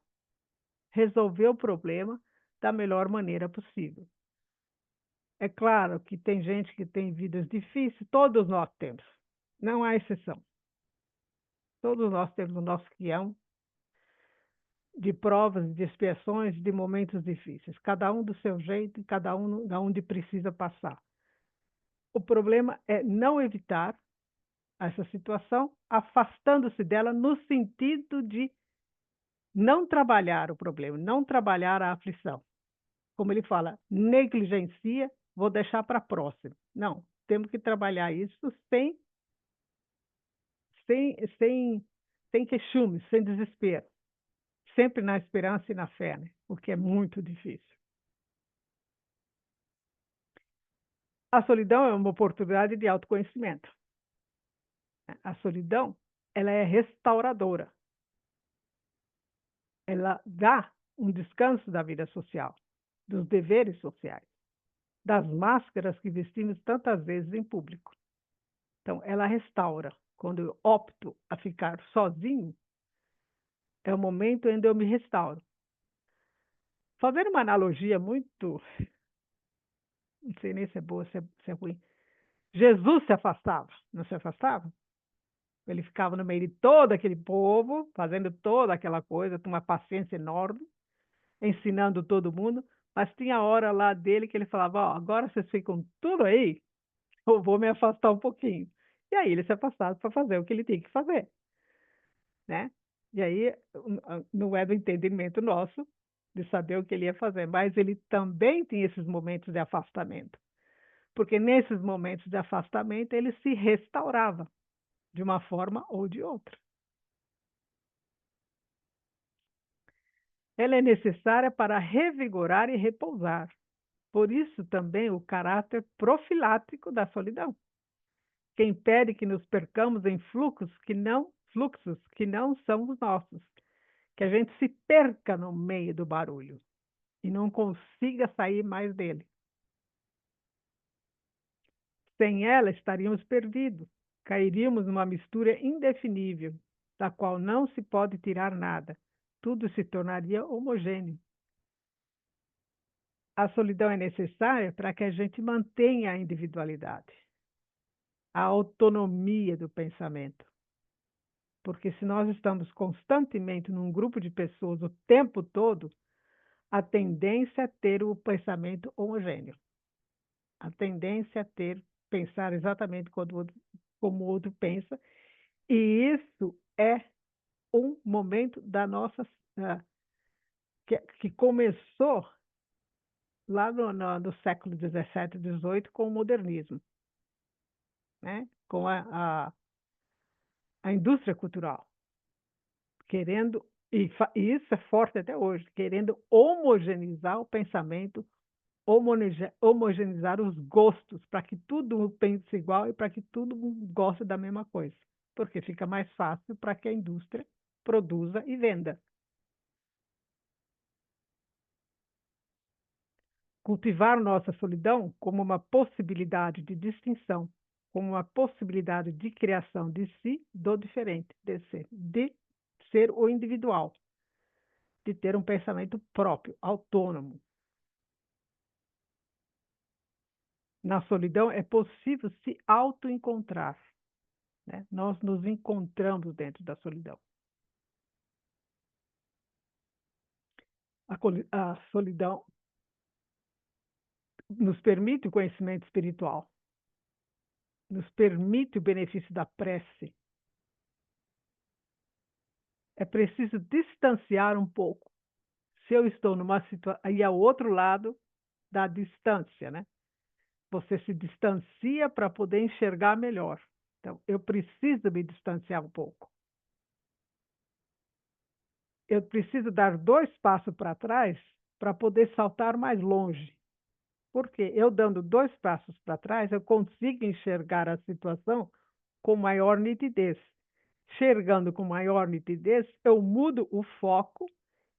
resolver o problema da melhor maneira possível. É claro que tem gente que tem vidas difíceis, todos nós temos, não há exceção. Todos nós temos o nosso guião de provas, de expiações, de momentos difíceis, cada um do seu jeito e cada um da onde precisa passar. O problema é não evitar essa situação, afastando-se dela no sentido de não trabalhar o problema, não trabalhar a aflição. Como ele fala, negligencia, vou deixar para a próxima. Não, temos que trabalhar isso sem, sem queixume, sem desespero. Sempre na esperança e na fé, né? Porque é muito difícil. A solidão é uma oportunidade de autoconhecimento. A solidão, ela é restauradora. Ela dá um descanso da vida social, dos deveres sociais, das máscaras que vestimos tantas vezes em público. Então, ela restaura. Quando eu opto a ficar sozinho, é o momento em que eu me restauro. Fazendo uma analogia muito não sei nem se é boa, se é ruim. Jesus se afastava, não se afastava? Ele ficava no meio de todo aquele povo, fazendo toda aquela coisa, com uma paciência enorme, ensinando todo mundo, mas tinha a hora lá dele que ele falava, ó, agora vocês ficam tudo aí, eu vou me afastar um pouquinho. E aí ele se afastava para fazer o que ele tinha que fazer, né? E aí não é do entendimento nosso de saber o que ele ia fazer, mas ele também tinha esses momentos de afastamento, porque nesses momentos de afastamento ele se restaurava de uma forma ou de outra. Ela é necessária para revigorar e repousar. Por isso também o caráter profilático da solidão, que impede que nos percamos em fluxos que não são os nossos, que a gente se perca no meio do barulho e não consiga sair mais dele. Sem ela estaríamos perdidos, cairíamos numa mistura indefinível, da qual não se pode tirar nada. Tudo se tornaria homogêneo. A solidão é necessária para que a gente mantenha a individualidade, a autonomia do pensamento. Porque se nós estamos constantemente num grupo de pessoas o tempo todo, a tendência é ter o pensamento homogêneo. A tendência é pensar exatamente como o outro pensa. E isso é um momento da nossa... que começou lá no século XVII, XVIII, com o modernismo, né? Com a indústria cultural, querendo, e isso é forte até hoje, querendo homogeneizar o pensamento, homogeneizar os gostos, para que todo mundo pense igual e para que todo mundo goste da mesma coisa, porque fica mais fácil para que a indústria produza e venda. Cultivar nossa solidão como uma possibilidade de distinção, como uma possibilidade de criação de si, do diferente, de ser o individual, de ter um pensamento próprio, autônomo. Na solidão é possível se auto-encontrar, né? Nós nos encontramos dentro da solidão. A solidão nos permite o conhecimento espiritual, nos permite o benefício da prece. É preciso distanciar um pouco. Se eu estou numa situação, aí é o outro lado da distância, né? Você se distancia para poder enxergar melhor. Então, eu preciso me distanciar um pouco. Eu preciso dar 2 passos para trás para poder saltar mais longe. Porque eu dando 2 passos para trás, eu consigo enxergar a situação com maior nitidez. Enxergando com maior nitidez, eu mudo o foco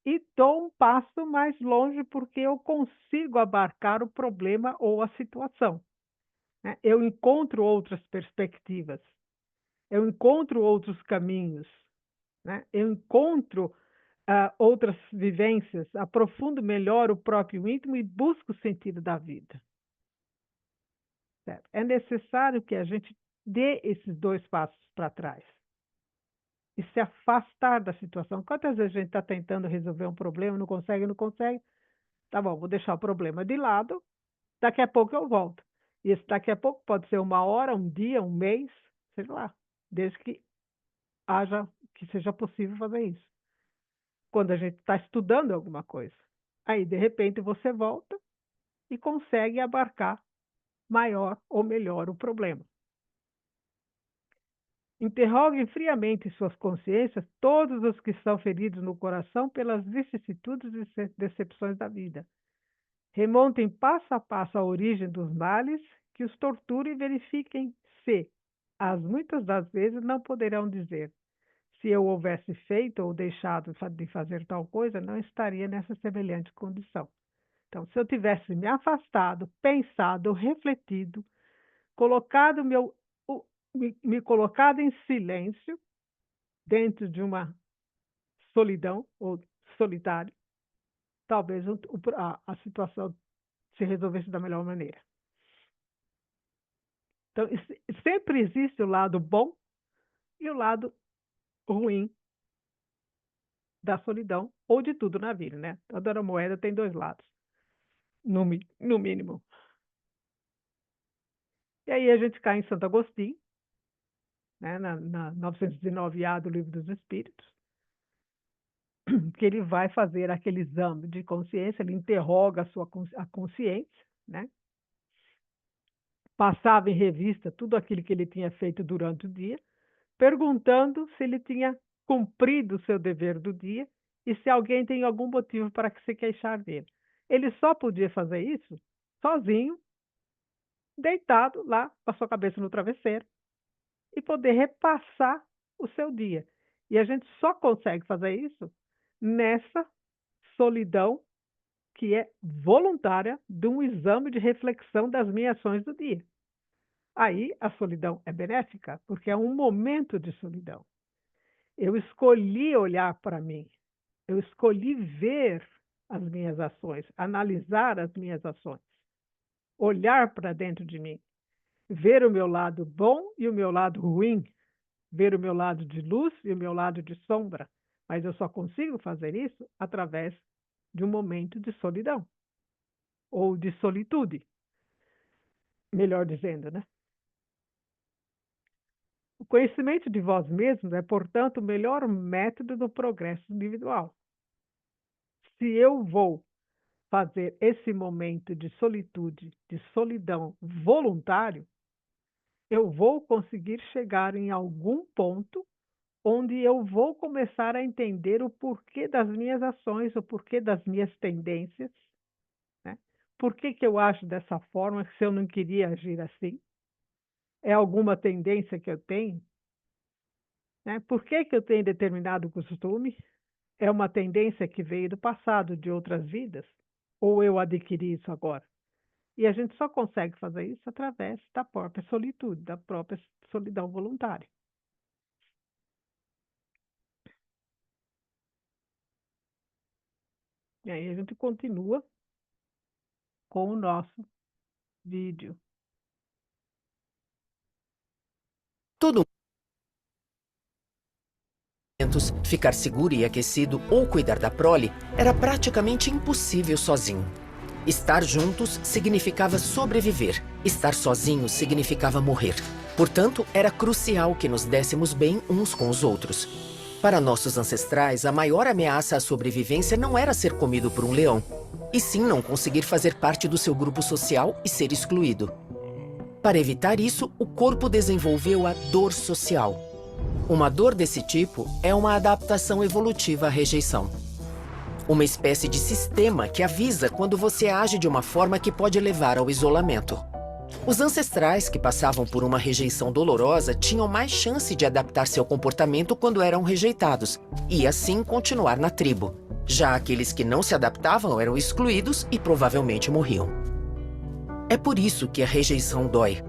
e dou um passo mais longe porque eu consigo abarcar o problema ou a situação, né? Eu encontro outras perspectivas, eu encontro outros caminhos, né? Eu encontro outras vivências, aprofundo melhor o próprio íntimo e busco o sentido da vida. Certo? É necessário que a gente dê esses 2 passos para trás e se afastar da situação. Quantas vezes a gente está tentando resolver um problema, não consegue, não consegue? Tá bom, vou deixar o problema de lado, daqui a pouco eu volto. E esse daqui a pouco pode ser 1 hora, 1 dia, 1 mês, sei lá, desde que seja possível fazer isso. Quando a gente está estudando alguma coisa. Aí, de repente, você volta e consegue abarcar maior ou melhor o problema. Interroguem friamente suas consciências todos os que estão feridos no coração pelas vicissitudes e decepções da vida. Remontem passo a passo a origem dos males que os torturem e verifiquem se, as muitas das vezes, não poderão dizer: se eu houvesse feito ou deixado de fazer tal coisa, não estaria nessa semelhante condição. Então, se eu tivesse me afastado, pensado, refletido, colocado me colocado em silêncio, dentro de uma solidão ou solitário, talvez a situação se resolvesse da melhor maneira. Então, sempre existe o lado bom e o lado ruim da solidão, ou de tudo na vida, né? Toda moeda tem dois lados, no mínimo. E aí a gente cai em Santo Agostinho, né, na 909A do Livro dos Espíritos, que ele vai fazer aquele exame de consciência, ele interroga a consciência, né? Passava em revista tudo aquilo que ele tinha feito durante o dia, perguntando se ele tinha cumprido o seu dever do dia e se alguém tem algum motivo para se queixar dele. Ele só podia fazer isso sozinho, deitado lá, com a sua cabeça no travesseiro, e poder repassar o seu dia. E a gente só consegue fazer isso nessa solidão que é voluntária de um exame de reflexão das minhas ações do dia. Aí a solidão é benéfica, porque é um momento de solidão. Eu escolhi olhar para mim, eu escolhi ver as minhas ações, analisar as minhas ações, olhar para dentro de mim, ver o meu lado bom e o meu lado ruim, ver o meu lado de luz e o meu lado de sombra. Mas eu só consigo fazer isso através de um momento de solidão, ou de solitude, melhor dizendo, né? O conhecimento de vós mesmos é, portanto, o melhor método do progresso individual. Se eu vou fazer esse momento de solitude, de solidão voluntário, eu vou conseguir chegar em algum ponto onde eu vou começar a entender o porquê das minhas ações, o porquê das minhas tendências, né? Por que eu acho dessa forma, se eu não queria agir assim? É alguma tendência que eu tenho? Né? Por que eu tenho determinado costume? É uma tendência que veio do passado, de outras vidas? Ou eu adquiri isso agora? E a gente só consegue fazer isso através da própria solitude, da própria solidão voluntária. E aí a gente continua com o nosso vídeo. Todo ficar seguro e aquecido ou cuidar da prole era praticamente impossível sozinho. Estar juntos significava sobreviver. Estar sozinho significava morrer. Portanto, era crucial que nos dessemos bem uns com os outros. Para nossos ancestrais, a maior ameaça à sobrevivência não era ser comido por um leão, e sim não conseguir fazer parte do seu grupo social e ser excluído. Para evitar isso, o corpo desenvolveu a dor social. Uma dor desse tipo é uma adaptação evolutiva à rejeição. Uma espécie de sistema que avisa quando você age de uma forma que pode levar ao isolamento. Os ancestrais que passavam por uma rejeição dolorosa tinham mais chance de adaptar-se ao comportamento quando eram rejeitados, e assim continuar na tribo. Já aqueles que não se adaptavam eram excluídos e provavelmente morriam. É por isso que a rejeição dói.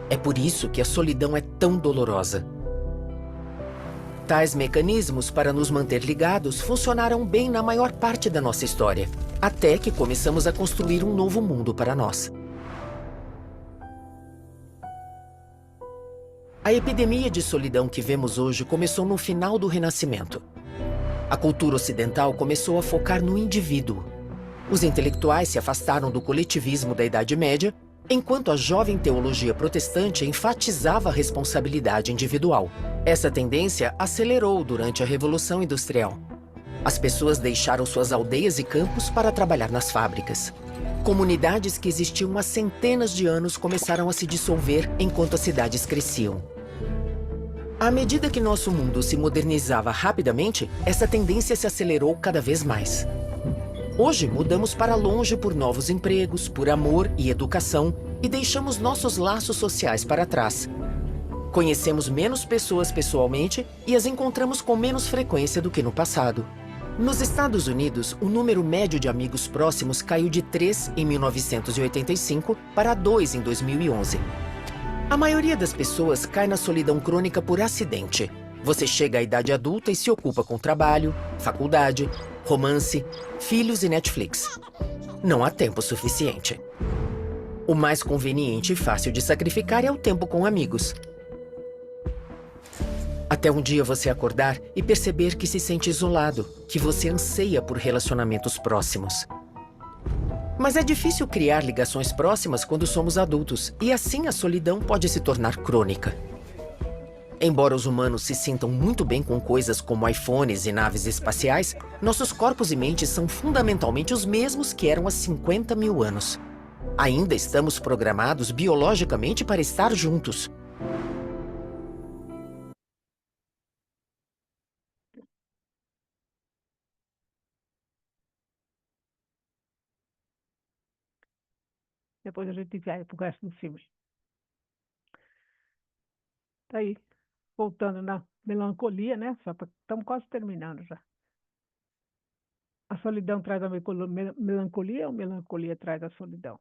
É por isso que a solidão é tão dolorosa. Tais mecanismos para nos manter ligados funcionaram bem na maior parte da nossa história, até que começamos a construir um novo mundo para nós. A epidemia de solidão que vemos hoje começou no final do Renascimento. A cultura ocidental começou a focar no indivíduo. Os intelectuais se afastaram do coletivismo da Idade Média, enquanto a jovem teologia protestante enfatizava a responsabilidade individual. Essa tendência acelerou durante a Revolução Industrial. As pessoas deixaram suas aldeias e campos para trabalhar nas fábricas. Comunidades que existiam há centenas de anos começaram a se dissolver enquanto as cidades cresciam. À medida que nosso mundo se modernizava rapidamente, essa tendência se acelerou cada vez mais. Hoje, mudamos para longe por novos empregos, por amor e educação, e deixamos nossos laços sociais para trás. Conhecemos menos pessoas pessoalmente e as encontramos com menos frequência do que no passado. Nos Estados Unidos, o número médio de amigos próximos caiu de 3 em 1985 para 2 em 2011. A maioria das pessoas cai na solidão crônica por acidente. Você chega à idade adulta e se ocupa com trabalho, faculdade, romance, filhos e Netflix. Não há tempo suficiente. O mais conveniente e fácil de sacrificar é o tempo com amigos. Até um dia você acordar e perceber que se sente isolado, que você anseia por relacionamentos próximos. Mas é difícil criar ligações próximas quando somos adultos, e assim a solidão pode se tornar crônica. Embora os humanos se sintam muito bem com coisas como iPhones e naves espaciais, nossos corpos e mentes são fundamentalmente os mesmos que eram há 50 mil anos. Ainda estamos programados biologicamente para estar juntos. Depois a gente vai pro resto do filme. Tá aí, voltando na melancolia, né? Estamos quase terminando já. A solidão traz a melancolia ou melancolia traz a solidão?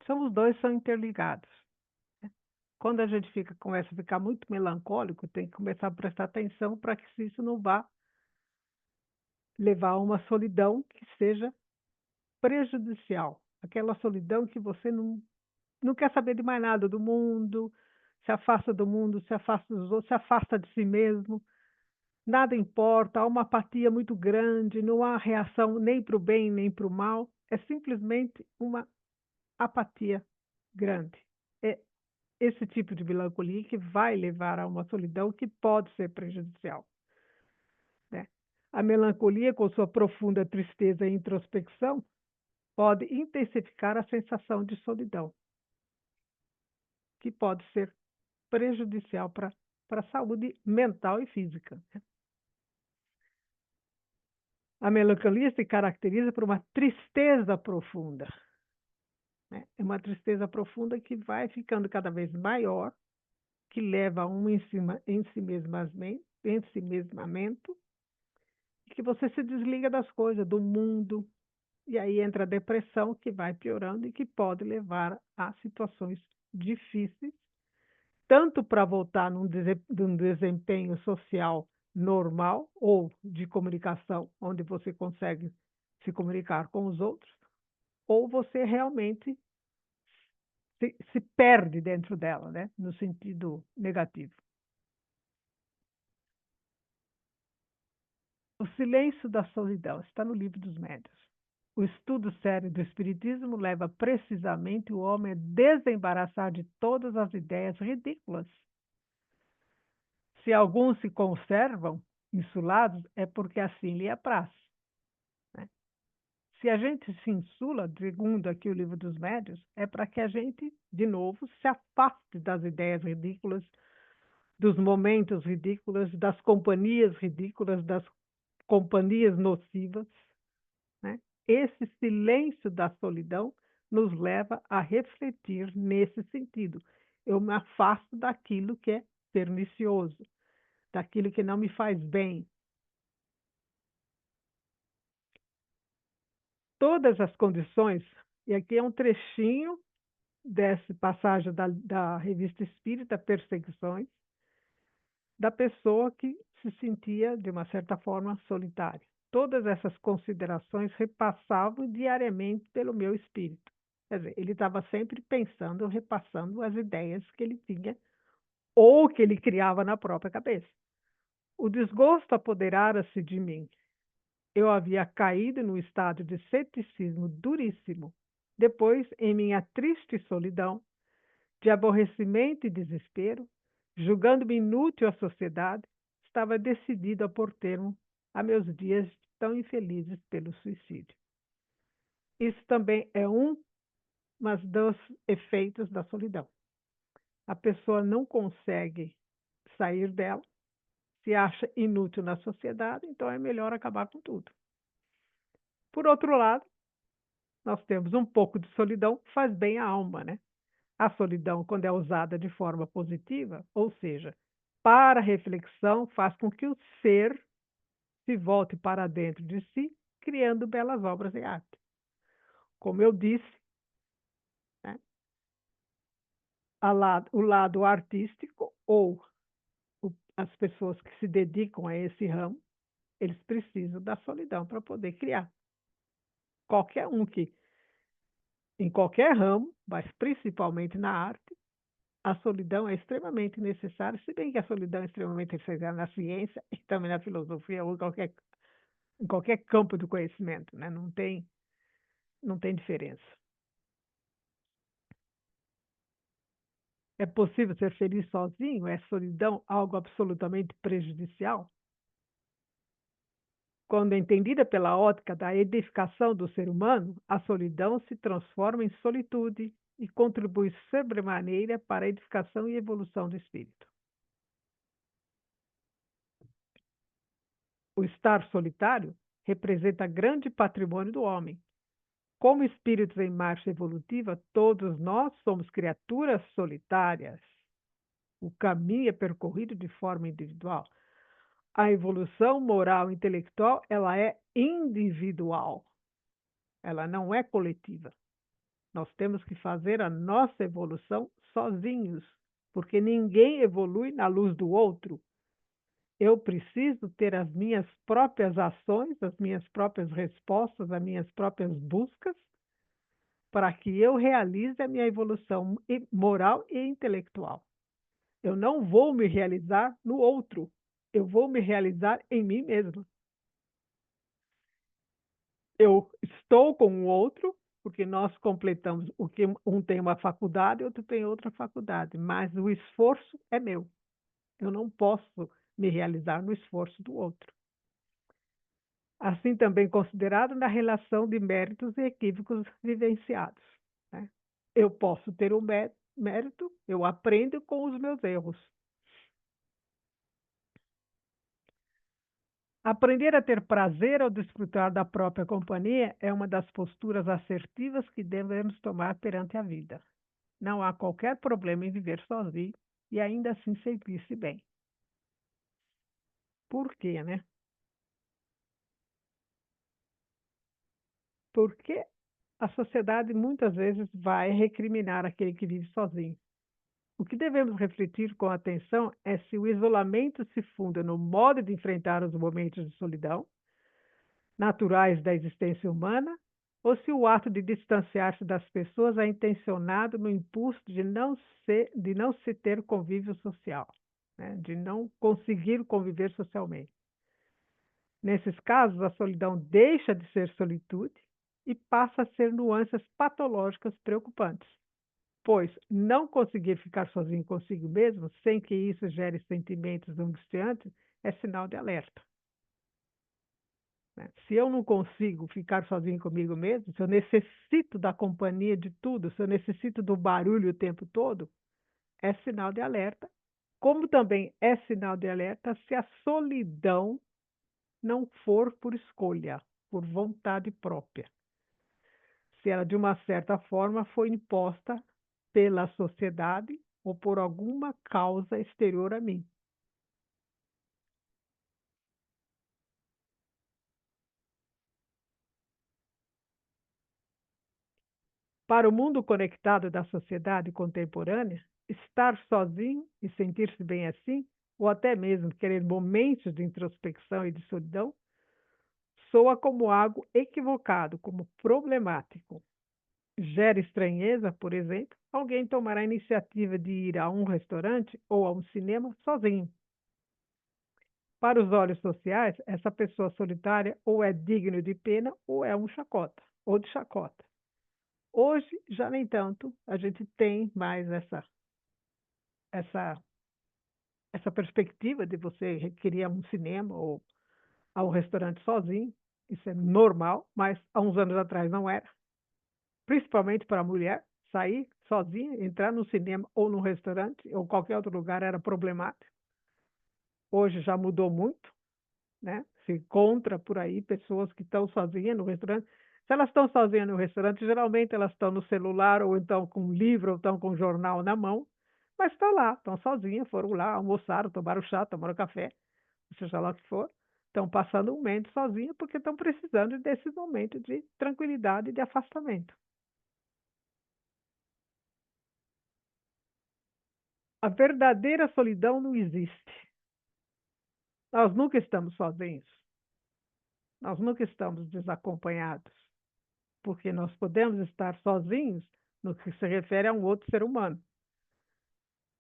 Os dois são interligados. Quando a gente começa a ficar muito melancólico, tem que começar a prestar atenção para que isso não vá levar a uma solidão que seja prejudicial. Aquela solidão que você não quer saber de mais nada do mundo, do mundo, se afasta dos outros, se afasta de si mesmo, nada importa, há uma apatia muito grande, não há reação nem para o bem nem para o mal, é simplesmente uma apatia grande. É esse tipo de melancolia que vai levar a uma solidão que pode ser prejudicial, né? A melancolia, com sua profunda tristeza e introspecção, pode intensificar a sensação de solidão, que pode ser prejudicial para a saúde mental e física, né? A melancolia se caracteriza por uma tristeza profunda, né? É uma tristeza profunda que vai ficando cada vez maior, que leva a um ensimesmamento, que você se desliga das coisas, do mundo, e aí entra a depressão, que vai piorando e que pode levar a situações difíceis, tanto para voltar num desempenho social normal ou de comunicação, onde você consegue se comunicar com os outros, ou você realmente se perde dentro dela, né? No sentido negativo. O silêncio da solidão está no Livro dos Médiuns. O estudo sério do Espiritismo leva precisamente o homem a desembaraçar de todas as ideias ridículas. Se alguns se conservam insulados, é porque assim lhe apraz, né? Se a gente se insula, segundo aqui o Livro dos Médiuns, é para que a gente, de novo, se afaste das ideias ridículas, dos momentos ridículos, das companhias ridículas, das companhias nocivas, né? Esse silêncio da solidão nos leva a refletir nesse sentido. Eu me afasto daquilo que é pernicioso, daquilo que não me faz bem. Todas as condições, e aqui é um trechinho dessa passagem da Revista Espírita, Perseguições, da pessoa que se sentia, de uma certa forma, solitária. Todas essas considerações repassavam diariamente pelo meu espírito. Quer dizer, ele estava sempre pensando, repassando as ideias que ele tinha ou que ele criava na própria cabeça. O desgosto apoderara-se de mim. Eu havia caído no estado de ceticismo duríssimo. Depois, em minha triste solidão, de aborrecimento e desespero, julgando-me inútil à sociedade, estava decidido a pôr termo a meus dias tão infelizes pelo suicídio. Isso também é um dos efeitos da solidão. A pessoa não consegue sair dela, se acha inútil na sociedade, então é melhor acabar com tudo. Por outro lado, nós temos um pouco de solidão que faz bem à alma, né? A solidão, quando é usada de forma positiva, ou seja, para reflexão, faz com que o ser se volte para dentro de si, criando belas obras de arte. Como eu disse, né, o lado artístico ou as pessoas que se dedicam a esse ramo, eles precisam da solidão para poder criar. Qualquer um que Em qualquer ramo, mas principalmente na arte, a solidão é extremamente necessária, se bem que a solidão é extremamente necessária na ciência e também na filosofia ou em qualquer campo do conhecimento, né? Não tem diferença. É possível ser feliz sozinho? É solidão algo absolutamente prejudicial? Quando entendida pela ótica da edificação do ser humano, a solidão se transforma em solitude e contribui sobremaneira para a edificação e evolução do espírito. O estar solitário representa grande patrimônio do homem. Como espíritos em marcha evolutiva, todos nós somos criaturas solitárias. O caminho é percorrido de forma individual. A evolução moral e intelectual, ela é individual. Ela não é coletiva. Nós temos que fazer a nossa evolução sozinhos, porque ninguém evolui na luz do outro. Eu preciso ter as minhas próprias ações, as minhas próprias respostas, as minhas próprias buscas, para que eu realize a minha evolução moral e intelectual. Eu não vou me realizar no outro, eu vou me realizar em mim mesmo. Eu estou com o outro, porque nós completamos o que um tem uma faculdade, outro tem outra faculdade, mas o esforço é meu. Eu não posso me realizar no esforço do outro. Assim também considerado na relação de méritos e equívocos vivenciados, né? Eu posso ter um mérito, eu aprendo com os meus erros. Aprender a ter prazer ao desfrutar da própria companhia é uma das posturas assertivas que devemos tomar perante a vida. Não há qualquer problema em viver sozinho e ainda assim sentir-se bem. Por quê, né? Porque a sociedade muitas vezes vai recriminar aquele que vive sozinho. O que devemos refletir com atenção é se o isolamento se funda no modo de enfrentar os momentos de solidão, naturais da existência humana, ou se o ato de distanciar-se das pessoas é intencionado no impulso de não se ter convívio social, né? De não conseguir conviver socialmente. Nesses casos, a solidão deixa de ser solitude e passa a ser nuances patológicas preocupantes, pois não conseguir ficar sozinho consigo mesmo, sem que isso gere sentimentos angustiantes, é sinal de alerta, né? Se eu não consigo ficar sozinho comigo mesmo, se eu necessito da companhia de tudo, se eu necessito do barulho o tempo todo, é sinal de alerta. Como também é sinal de alerta se a solidão não for por escolha, por vontade própria. Se ela, de uma certa forma, foi imposta pela sociedade ou por alguma causa exterior a mim. Para o mundo conectado da sociedade contemporânea, estar sozinho e sentir-se bem assim, ou até mesmo querer momentos de introspecção e de solidão, soa como algo equivocado, como problemático. Gera estranheza, por exemplo, alguém tomar a iniciativa de ir a um restaurante ou a um cinema sozinho. Para os olhos sociais, essa pessoa solitária ou é digno de pena ou é um chacota, ou de chacota. Hoje, já nem tanto, a gente tem mais essa, essa perspectiva de você querer um cinema ou a um restaurante sozinho. Isso é normal, mas há uns anos atrás não era. Principalmente para a mulher, sair sozinha, entrar no cinema ou num restaurante ou qualquer outro lugar era problemático. Hoje já mudou muito, né? Se encontra por aí pessoas que estão sozinhas no restaurante. Se elas estão sozinhas no restaurante, geralmente elas estão no celular, ou então com um livro, ou estão com um jornal na mão, mas estão lá, estão sozinhas, foram lá, almoçaram, tomaram chá, tomaram café, seja lá o que for, estão passando um momento sozinhas porque estão precisando desse momento de tranquilidade e de afastamento. A verdadeira solidão não existe. Nós nunca estamos sozinhos. Nós nunca estamos desacompanhados. porque nós podemos estar sozinhos no que se refere a um outro ser humano.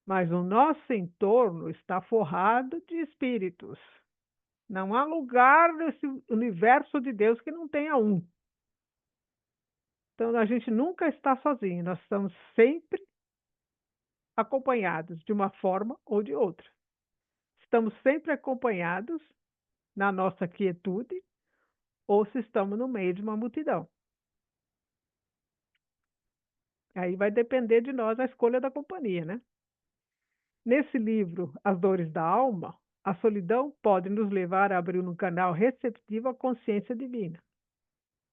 Mas o nosso entorno está forrado de espíritos. Não há lugar nesse universo de Deus que não tenha um. Então, a gente nunca está sozinho, nós estamos sempre acompanhados de uma forma ou de outra. Estamos sempre acompanhados na nossa quietude ou se estamos no meio de uma multidão. Aí vai depender de nós a escolha da companhia, né? Nesse livro, As Dores da Alma, a solidão pode nos levar a abrir um canal receptivo à consciência divina,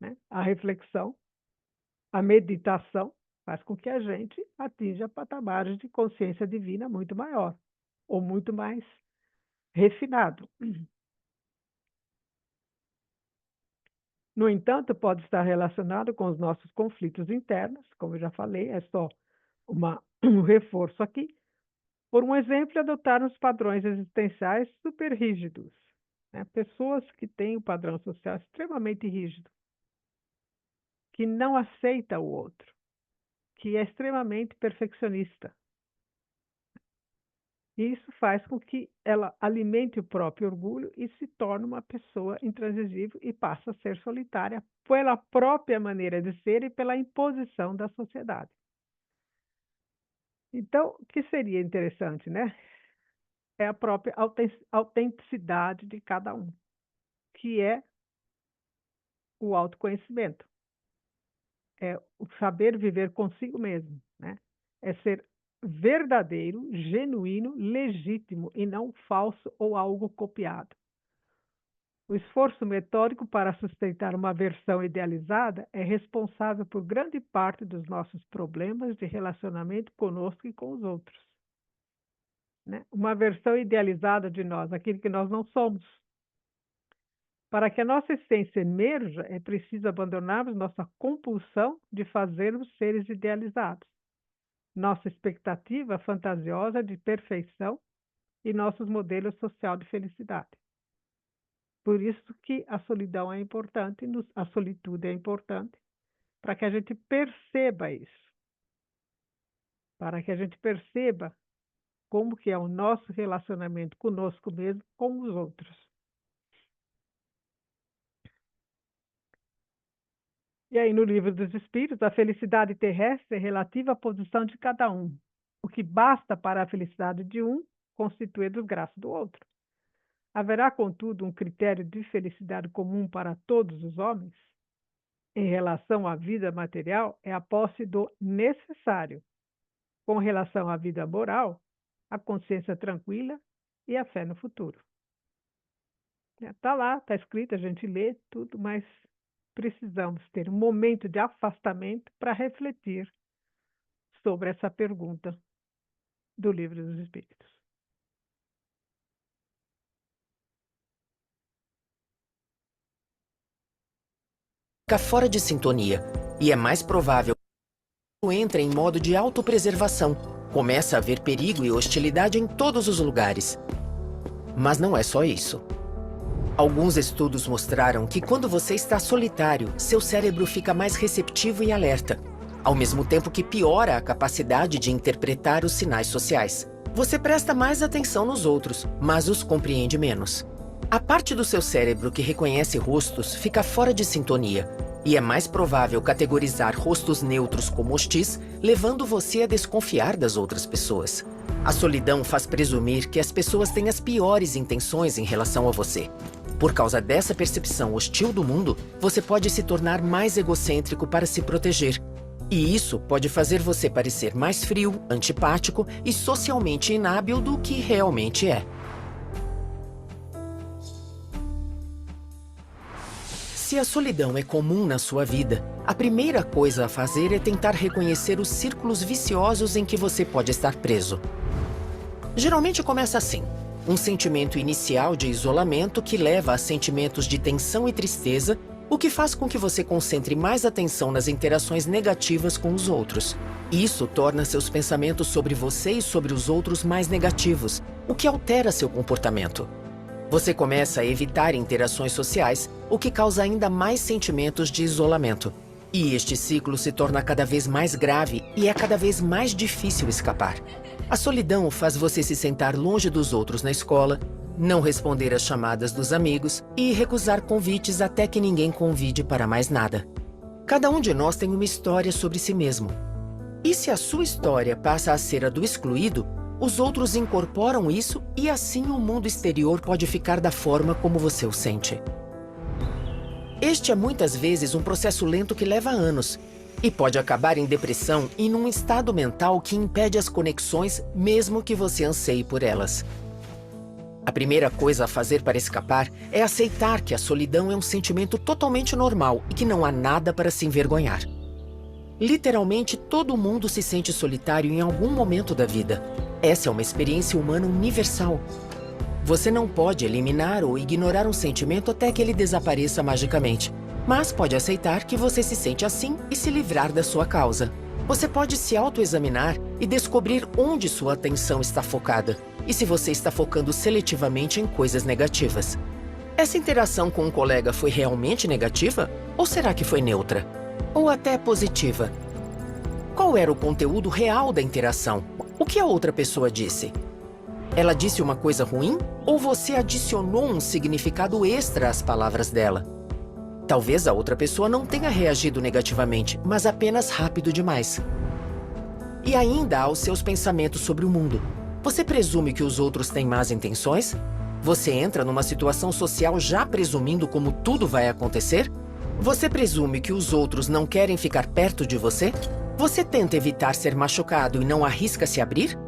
né? A reflexão, a meditação faz com que a gente atinja patamares de consciência divina muito maior, ou muito mais refinado. No entanto, pode estar relacionado com os nossos conflitos internos, como eu já falei, é só um reforço aqui. Por um exemplo, adotarmos padrões existenciais super rígidos, né? Pessoas que têm um padrão social extremamente rígido, que não aceita o outro, que é extremamente perfeccionista. E isso faz com que ela alimente o próprio orgulho e se torne uma pessoa intransigível e passa a ser solitária pela própria maneira de ser e pela imposição da sociedade. Então, o que seria interessante, né? É a própria autenticidade de cada um, que é o autoconhecimento. É o saber viver consigo mesmo, né? É ser verdadeiro, genuíno, legítimo e não falso ou algo copiado. O esforço metódico para sustentar uma versão idealizada é responsável por grande parte dos nossos problemas de relacionamento conosco e com os outros, né? Uma versão idealizada de nós, aquilo que nós não somos. Para que a nossa essência emerja, é preciso abandonarmos nossa compulsão de fazermos seres idealizados, nossa expectativa fantasiosa de perfeição e nossos modelos social de felicidade. Por isso que a solidão é importante, a solitude é importante, para que a gente perceba isso, para que a gente perceba como que é o nosso relacionamento conosco mesmo, com os outros. E aí, no Livro dos Espíritos, a felicidade terrestre é relativa à posição de cada um. O que basta para a felicidade de um constitui a desgraça do outro. Haverá, contudo, um critério de felicidade comum para todos os homens? Em relação à vida material, é a posse do necessário. Com relação à vida moral, a consciência tranquila e a fé no futuro. Está lá, está escrito, a gente lê tudo, mas precisamos ter um momento de afastamento para refletir sobre essa pergunta do Livro dos Espíritos. Fica fora de sintonia e é mais provável que entre em modo de autopreservação. Começa a haver perigo e hostilidade em todos os lugares. Mas não é só isso. Alguns estudos mostraram que quando você está solitário, seu cérebro fica mais receptivo e alerta, ao mesmo tempo que piora a capacidade de interpretar os sinais sociais. Você presta mais atenção nos outros, mas os compreende menos. A parte do seu cérebro que reconhece rostos fica fora de sintonia, e é mais provável categorizar rostos neutros como hostis, levando você a desconfiar das outras pessoas. A solidão faz presumir que as pessoas têm as piores intenções em relação a você. Por causa dessa percepção hostil do mundo, você pode se tornar mais egocêntrico para se proteger. E isso pode fazer você parecer mais frio, antipático e socialmente inábil do que realmente é. Se a solidão é comum na sua vida, a primeira coisa a fazer é tentar reconhecer os círculos viciosos em que você pode estar preso. Geralmente começa assim. Um sentimento inicial de isolamento que leva a sentimentos de tensão e tristeza, o que faz com que você concentre mais atenção nas interações negativas com os outros. Isso torna seus pensamentos sobre você e sobre os outros mais negativos, o que altera seu comportamento. Você começa a evitar interações sociais, o que causa ainda mais sentimentos de isolamento. E este ciclo se torna cada vez mais grave e é cada vez mais difícil escapar. A solidão faz você se sentar longe dos outros na escola, não responder às chamadas dos amigos e recusar convites até que ninguém convide para mais nada. Cada um de nós tem uma história sobre si mesmo. E se a sua história passa a ser a do excluído, os outros incorporam isso e assim o mundo exterior pode ficar da forma como você o sente. Este é muitas vezes um processo lento que leva anos e pode acabar em depressão e num estado mental que impede as conexões, mesmo que você anseie por elas. A primeira coisa a fazer para escapar é aceitar que a solidão é um sentimento totalmente normal e que não há nada para se envergonhar. Literalmente, todo mundo se sente solitário em algum momento da vida. Essa é uma experiência humana universal. Você não pode eliminar ou ignorar um sentimento até que ele desapareça magicamente, mas pode aceitar que você se sente assim e se livrar da sua causa. Você pode se autoexaminar e descobrir onde sua atenção está focada e se você está focando seletivamente em coisas negativas. Essa interação com um colega foi realmente negativa? Ou será que foi neutra? Ou até positiva? Qual era o conteúdo real da interação? O que a outra pessoa disse? Ela disse uma coisa ruim? Ou você adicionou um significado extra às palavras dela? Talvez a outra pessoa não tenha reagido negativamente, mas apenas rápido demais. E ainda há os seus pensamentos sobre o mundo. Você presume que os outros têm más intenções? Você entra numa situação social já presumindo como tudo vai acontecer? Você presume que os outros não querem ficar perto de você? Você tenta evitar ser machucado e não arrisca se abrir?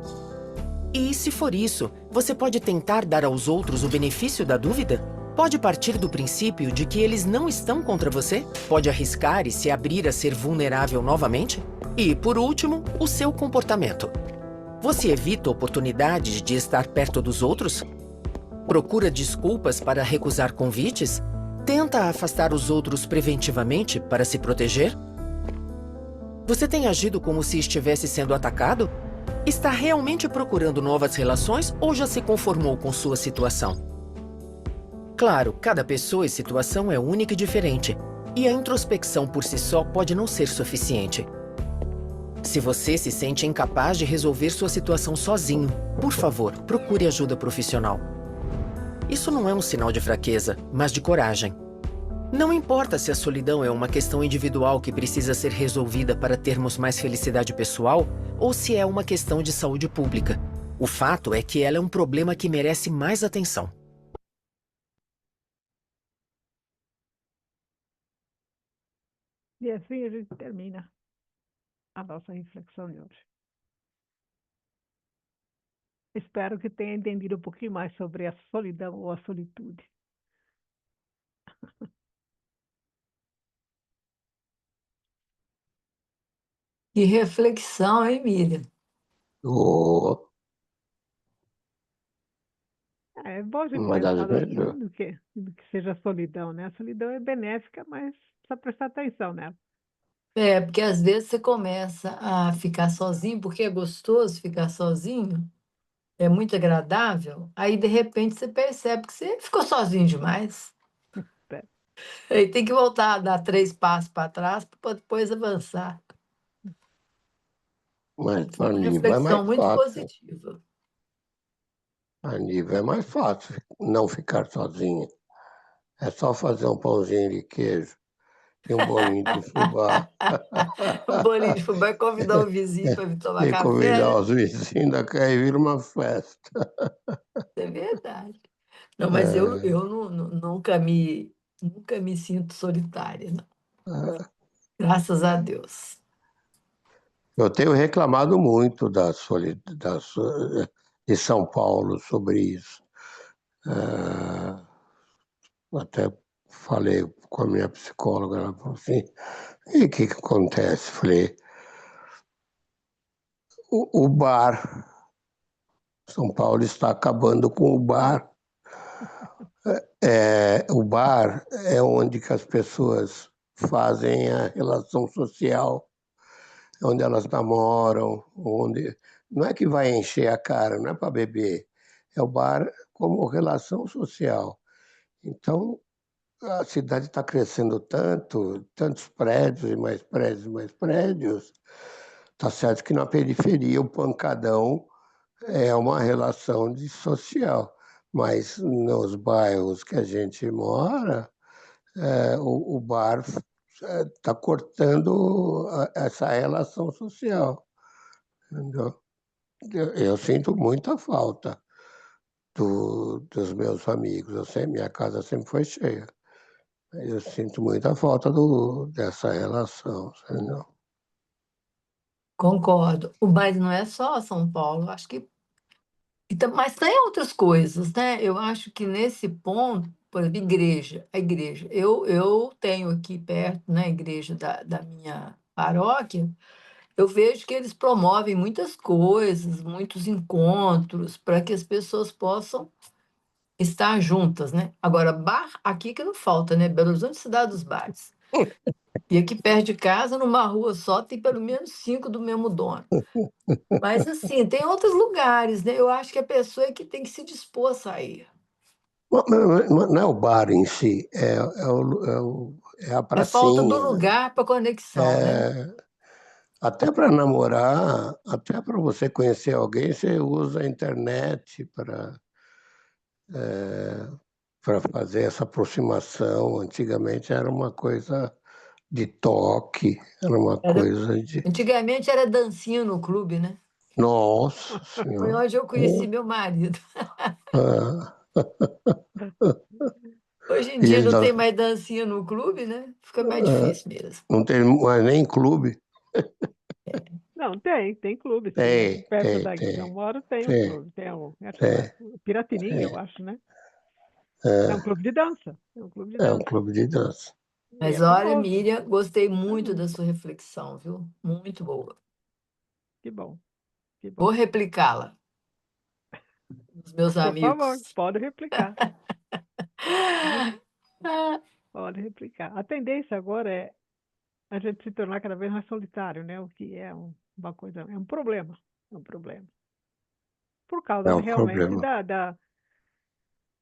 E se for isso, você pode tentar dar aos outros o benefício da dúvida? Pode partir do princípio de que eles não estão contra você? Pode arriscar e se abrir a ser vulnerável novamente? E, por último, o seu comportamento. Você evita oportunidades de estar perto dos outros? Procura desculpas para recusar convites? Tenta afastar os outros preventivamente para se proteger? Você tem agido como se estivesse sendo atacado? Está realmente procurando novas relações ou já se conformou com sua situação? Claro, cada pessoa e situação é única e diferente, e a introspecção por si só pode não ser suficiente. Se você se sente incapaz de resolver sua situação sozinho, por favor, procure ajuda profissional. Isso não é um sinal de fraqueza, mas de coragem. Não importa se a solidão é uma questão individual que precisa ser resolvida para termos mais felicidade pessoal ou se é uma questão de saúde pública. O fato é que ela é um problema que merece mais atenção. E assim a gente termina a nossa reflexão de hoje. Espero que tenha entendido um pouquinho mais sobre a solidão ou a solitude. Que reflexão, hein, Miriam? Oh, É bom a gente uma das pensar assim melhores. do que seja a solidão, né? A solidão é benéfica, mas precisa prestar atenção nela. É, porque às vezes você começa a ficar sozinho, porque é gostoso ficar sozinho, é muito agradável, aí de repente você percebe que você ficou sozinho demais. É. Aí tem que voltar a dar 3 passos para trás para depois avançar. Mas Uma a nível é reflexão mais muito fácil. positiva. A nível é mais fácil não ficar sozinho. É só fazer um pãozinho de queijo e um bolinho de fubá. Um bolinho de fubá e convidar o vizinho para vir tomar E café, convidar né? os vizinhos da casa e vira uma festa. É verdade. Não, mas É, nunca me sinto solitária, não. é. Graças a Deus. Eu tenho reclamado muito de São Paulo sobre isso. Até falei com a minha psicóloga, ela falou assim, e o que acontece? Falei, o bar, São Paulo está acabando com o bar. O bar é onde que as pessoas fazem a relação social, onde elas namoram, onde não é que vai encher a cara, não é para beber, é o bar como relação social. Então, a cidade está crescendo tanto, tantos prédios e mais prédios e mais prédios, está certo que na periferia o pancadão é uma relação de social, mas nos bairros que a gente mora, o bar está cortando essa relação social. Entendeu? Eu sinto muita falta dos meus amigos. Minha casa sempre foi cheia. Eu sinto muita falta dessa relação, entendeu? Concordo. Mas não é só São Paulo, acho que. Mas tem outras coisas, né? Eu acho que nesse ponto, por exemplo, igreja, a igreja. Eu tenho aqui perto, na igreja da minha paróquia, eu vejo que eles promovem muitas coisas, muitos encontros, para que as pessoas possam estar juntas, né? Agora, bar aqui que não falta, né? Belo Horizonte, cidade dos bares. E aqui perto de casa, numa rua só, tem pelo menos 5 do mesmo dono. Mas, assim, tem outros lugares, né? Eu acho que a pessoa é que tem que se dispor a sair. Não é o bar em si, é a É falta do pracinha. lugar para conexão, né? Até para namorar, até para você conhecer alguém, você usa a internet para fazer essa aproximação. Antigamente era uma coisa de toque, era uma Era- coisa de. Antigamente era dancinha no clube, né? Nossa Foi Senhora! onde eu conheci meu marido. Ah, Hoje em e dia ele não tem mais dancinha no clube, né? Fica mais difícil mesmo. não tem mais nem clube. Não, tem clube, sim. Aqui Tem, perto tem, daqui que eu tem, moro tem um tem, clube. Acho que é tem. Piratininga, eu tem. acho, né? É um É, clube de dança. É um clube de é um dança. clube de dança. E Mas é olha, famoso. Miriam, gostei É muito muito. da sua reflexão, viu? Muito boa. Que bom, que Vou bom. replicá-la nos meus Por favor, amigos. pode replicar. Pode replicar. A tendência agora é a gente se tornar cada vez mais solitário, né? O que é uma coisa, é um problema. É um problema. Por É causa um realmente problema.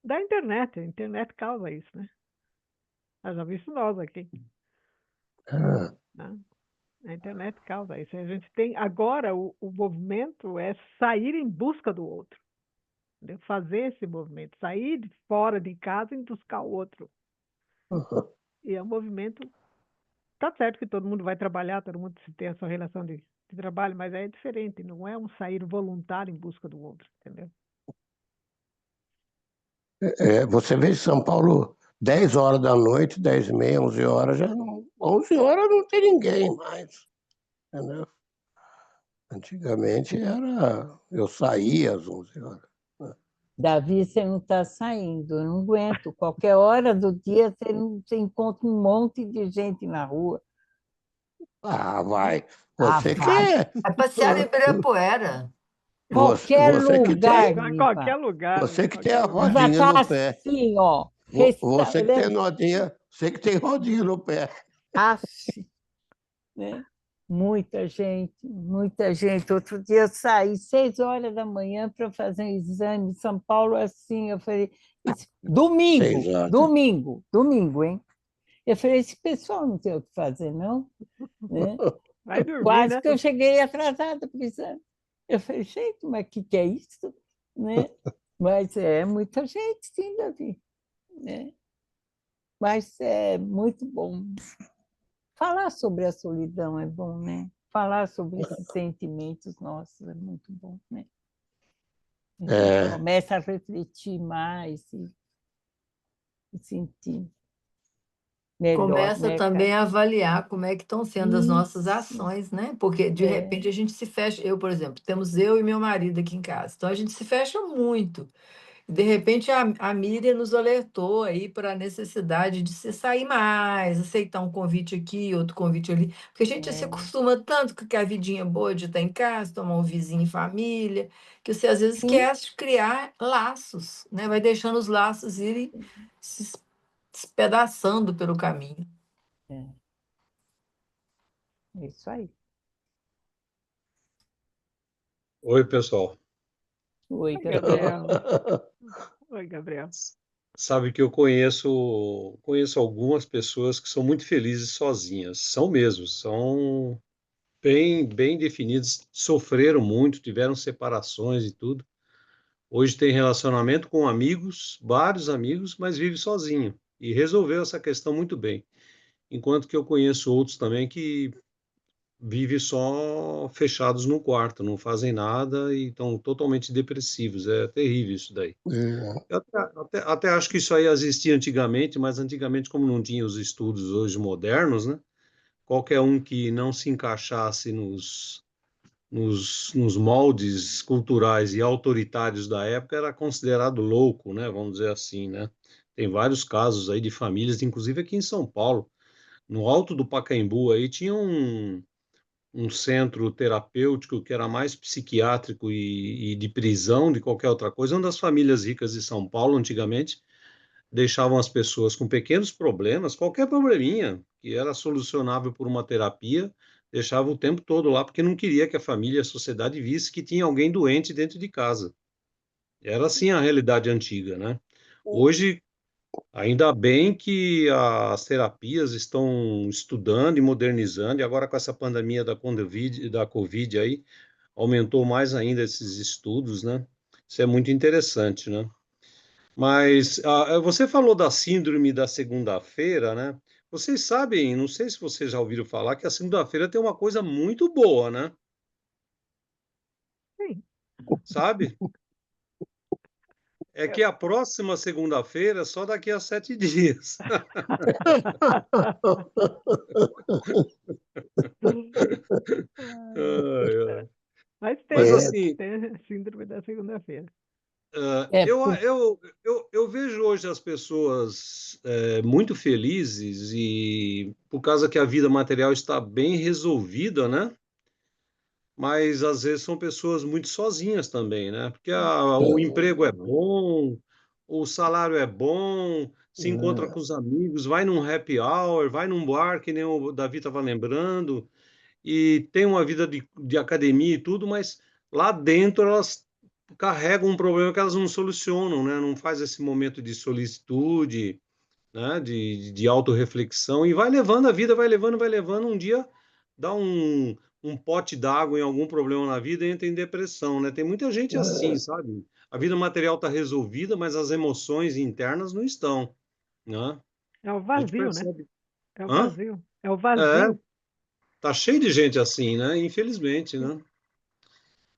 da internet. A internet causa isso, né? Já visto nós aqui, Ah, né? A internet causa isso. A gente tem agora o movimento é sair em busca do outro, entendeu? Fazer esse movimento, sair de fora de casa e buscar o outro. E é um movimento. Tá certo que todo mundo vai trabalhar, todo mundo tem a sua relação de trabalho, mas é diferente. Não é um sair voluntário em busca do outro, entendeu? Você vê em São Paulo 10 horas da noite, 10 e meia, 11 horas, 11 horas não tem ninguém mais, entendeu? Antigamente eu saía às 11 horas. Davi, você não está saindo, eu não aguento. Qualquer hora do dia você encontra um monte de gente na rua. Ah, vai. Ah, Você vai. quer. Vai passear em Ibirapuera. Você, Qualquer você que lugar, tem, Em Niva. qualquer lugar, você em que tem qualquer a lugar. Já rodinha está no pé. assim, ó. Você que tem Restaurante. rodinha, você que tem rodinha no pé. Aff, né? Muita gente, muita gente. Outro dia eu saí 6 horas da manhã para fazer um exame em São Paulo, assim, eu falei, Seis domingo, horas. domingo, domingo, hein? Eu falei, esse pessoal não tem o que fazer, não? Né? Vai dormir, Quase né? que eu cheguei atrasada para o exame. Eu falei, gente, mas o que é isso? Né? Mas é muita gente, sim, Davi. Né? Mas é muito bom. Falar sobre a solidão é bom, né? Falar sobre esses sentimentos nossos é muito bom, né? A gente É, começa a refletir mais e sentir melhor, Começa né, também cara? a avaliar como é que estão sendo as nossas Isso, ações, né? Porque de é, repente a gente se fecha. Eu, por exemplo, temos eu e meu marido aqui em casa. Então a gente se fecha muito. De repente a Miriam nos alertou aí para a necessidade de se sair mais, aceitar um convite aqui, outro convite ali. Porque a gente se é, acostuma tanto com a vidinha boa de estar em casa, tomar um vizinho em família, que você às vezes sim, esquece de criar laços, né? Vai deixando os laços irem se despedaçando pelo caminho. é isso aí. Oi, pessoal. Oi, Oi, Gabriel. Gabriel. Oi, Gabriel. Sabe que eu conheço algumas pessoas que são muito felizes sozinhas, são mesmo, são bem definidas, sofreram muito, tiveram separações e tudo. Hoje tem relacionamento com amigos, vários amigos, mas vive sozinho e resolveu essa questão muito bem. Enquanto que eu conheço outros também que vivem só fechados no quarto, não fazem nada e estão totalmente depressivos. É terrível isso daí. É, Eu até acho que isso aí existia antigamente, mas antigamente, como não tinha os estudos hoje modernos, né? Qualquer um que não se encaixasse nos moldes culturais e autoritários da época era considerado louco, né? Vamos dizer assim, né? Tem vários casos aí de famílias, inclusive aqui em São Paulo, no alto do Pacaembu aí tinha um centro terapêutico que era mais psiquiátrico e de prisão de qualquer outra coisa. Uma das famílias ricas de São Paulo, antigamente, deixavam as pessoas com pequenos problemas, qualquer probleminha que era solucionável por uma terapia, deixava o tempo todo lá, porque não queria que a família, a sociedade visse que tinha alguém doente dentro de casa. Era assim a realidade antiga, né? Hoje, ainda bem que as terapias estão estudando e modernizando, e agora com essa pandemia da Covid aí, aumentou mais ainda esses estudos, né? Isso é muito interessante, né? Mas você falou da síndrome da segunda-feira, né? Vocês sabem, não sei se vocês já ouviram falar, que a segunda-feira tem uma coisa muito boa, né? Sim. Sabe? É que a próxima segunda-feira é só daqui a 7 dias. Ai, ai. Mas Mas tem, é, assim, tem a síndrome da segunda-feira. É, eu vejo hoje as pessoas muito felizes e por causa que a vida material está bem resolvida, né? Mas às vezes são pessoas muito sozinhas também, né? Porque o emprego é bom, o salário é bom, se encontra com os amigos, vai num happy hour, vai num bar, que nem o Davi estava lembrando, e tem uma vida de academia e tudo, mas lá dentro elas carregam um problema que elas não solucionam, né? Não faz esse momento de solicitude, né? De autorreflexão, e vai levando a vida, vai levando, um dia dá um pote d'água em algum problema na vida e entra em depressão, né? Tem muita gente assim, sabe? A vida material está resolvida, mas as emoções internas não estão, né? É o A gente vazio, né? percebe. É o Hã? vazio. É o É, vazio. tá cheio de gente assim, né? Infelizmente, né?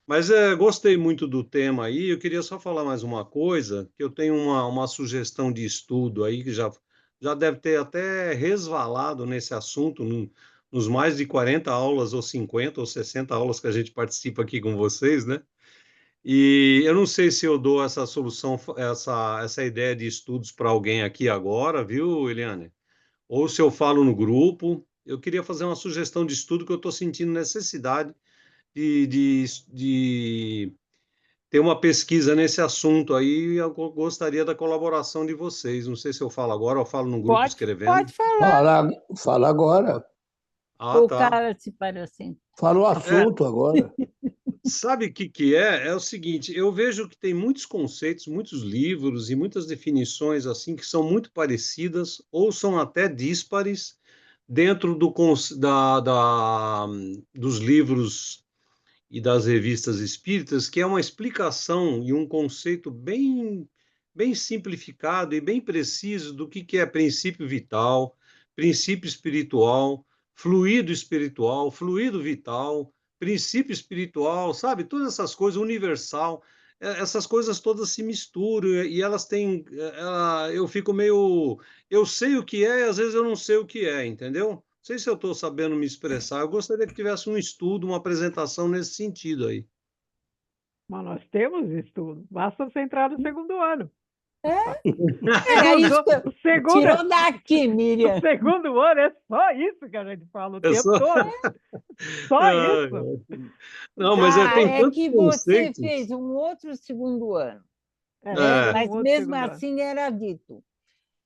Mas gostei muito do tema aí. Eu queria só falar mais uma coisa, que eu tenho uma sugestão de estudo aí, que já deve ter até resvalado nesse assunto, nos mais de 40 aulas, ou 50 ou 60 aulas que a gente participa aqui com vocês, né? E eu não sei se eu dou essa solução, essa ideia de estudos para alguém aqui agora, viu, Eliane? Ou se eu falo no grupo. Eu queria fazer uma sugestão de estudo que eu estou sentindo necessidade de ter uma pesquisa nesse assunto aí, e eu gostaria da colaboração de vocês. Não sei se eu falo agora ou falo no grupo escrevendo. pode falar. fala agora. Ah, O tá. cara se parece assim. Fala o É, assunto agora. sabe o que que é? É o seguinte, eu vejo que tem muitos conceitos, muitos livros e muitas definições assim que são muito parecidas ou são até díspares dentro dos livros e das revistas espíritas, que é uma explicação e um conceito bem simplificado e bem preciso do que é princípio vital, princípio espiritual, fluido vital, princípio espiritual, sabe? Todas essas coisas, universal, essas coisas todas se misturam e elas têm, eu fico meio, eu sei o que é e às vezes eu não sei o que é, entendeu? Não sei se eu estou sabendo me expressar. Eu gostaria que tivesse um estudo, uma apresentação nesse sentido aí. Mas nós temos estudo. Basta você entrar no segundo ano. Era isso que O segundo, tirou daqui, o Miriam. segundo ano é só isso que a gente fala o É tempo só... todo. Só Ai, isso. ai. Não, mas tem É tantos que você conceitos. fez um outro segundo ano, né? Tem É, um Mas outro mesmo segundo ano. assim era dito.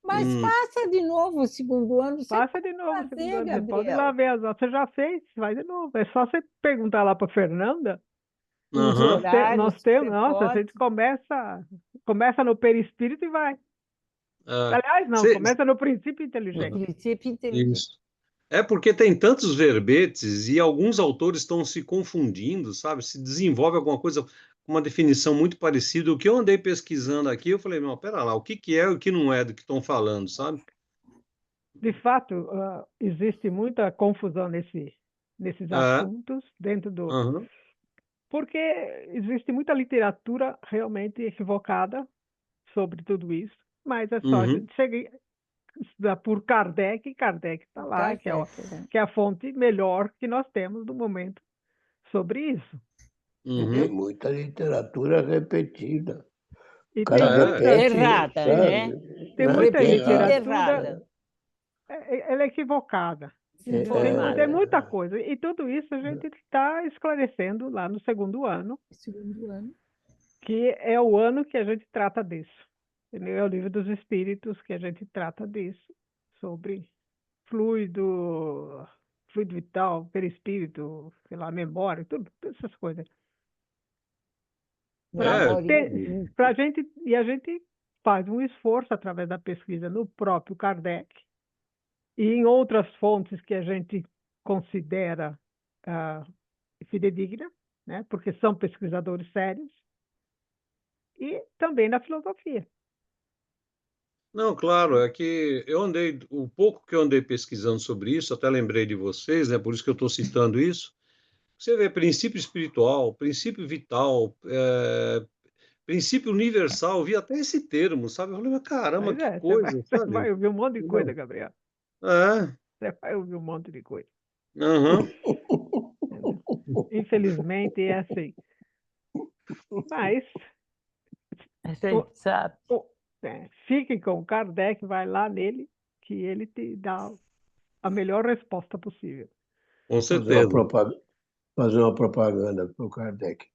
Mas hum, faça de novo o segundo ano. Você Passa pode de novo o segundo fazer, ano. Você pode ir lá Gabriel. ver as notas. Você já fez, vai de novo. É só você perguntar lá para Fernanda. Os aham. Nós horários que temos, você nossa, a pode. gente começa no perispírito e vai. Aliás, não, Cê- começa no princípio No inteligente. princípio inteligente. Isso. É porque tem tantos verbetes e alguns autores estão se confundindo, sabe? Se desenvolve alguma coisa com uma definição muito parecida. O que eu andei pesquisando aqui, eu falei, não, pera lá, o que que é e o que não é do que estão falando, sabe? De fato, existe muita confusão nesses É, assuntos dentro do... aham, Porque existe muita literatura realmente equivocada sobre tudo isso, mas é só a uhum, gente seguir estudar por Kardec, e Kardec está lá, que é a fonte melhor que nós temos no momento sobre isso. Tem uhum. muita literatura repetida. E O cara tem muita, repete, Errada, né? sabe? tem Não, muita é Repetida errado. literatura, errada. ela é equivocada. Desinformada. Tem muita coisa. E tudo isso a gente está esclarecendo lá no segundo ano, Segundo ano. que é o ano que a gente trata disso. Entendeu? É o livro dos Espíritos que a gente trata disso, sobre fluido vital, perispírito, sei lá, memória, tudo, todas essas coisas. Pra gente, e a gente faz um esforço através da pesquisa no próprio Kardec e em outras fontes que a gente considera fidedigna, né? Porque são pesquisadores sérios, e também na filosofia. Não, claro, é que o pouco que eu andei pesquisando sobre isso, até lembrei de vocês, né? Por isso que eu estou citando isso. Você vê princípio espiritual, princípio vital, princípio universal, eu vi até esse termo, sabe? Eu falei, mas caramba, Mas que você coisa, você sabe? vai ouvir um monte de coisa, Entendeu? Gabriel. É, Você vai ouvir um monte de coisa. aham. Entendeu? Infelizmente é assim. Mas A gente sabe. fiquem com o Kardec, vai lá nele, que ele te dá a melhor resposta possível. Com Fazer uma certeza. propaganda para o Kardec.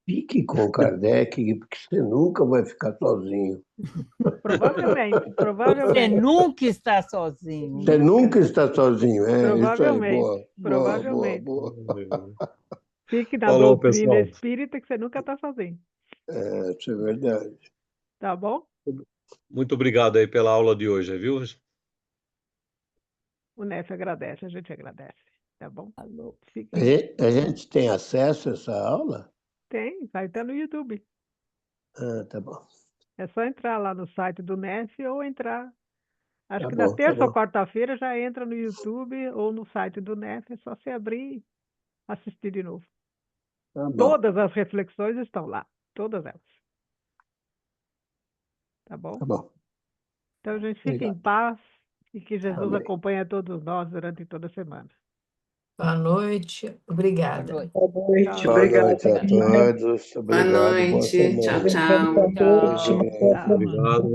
Fique com o Kardec, porque você nunca vai ficar sozinho. Provavelmente, Você provavelmente. nunca está sozinho. Você nunca está sozinho. É isso aí, Provavelmente, boa, provavelmente. boa. Fique na Falou, doutrina pessoal. espírita que você nunca está sozinho. Isso é verdade. Tá bom? Muito obrigado aí pela aula de hoje, viu? O Nef agradece, a gente agradece. Tá bom? A gente tem acesso a essa aula? Tem, vai estar no YouTube. Tá bom. É só entrar lá no site do Nef ou entrar. Acho Tá que bom, na tá terça ou bom. quarta-feira já entra no YouTube ou no site do Nef. É só você abrir e assistir de novo. Tá bom. Todas as reflexões estão lá. Todas elas. Tá bom? Tá bom. Então, gente, fique em Obrigado. paz e que Jesus Amém. acompanhe a todos nós durante toda a semana. Boa noite. Obrigada. Boa noite. Boa noite, Tchau. Boa obrigada. noite a todos. Boa Obrigado. Boa noite. semana. Tchau, tchau. Boa noite. Tchau. Obrigado.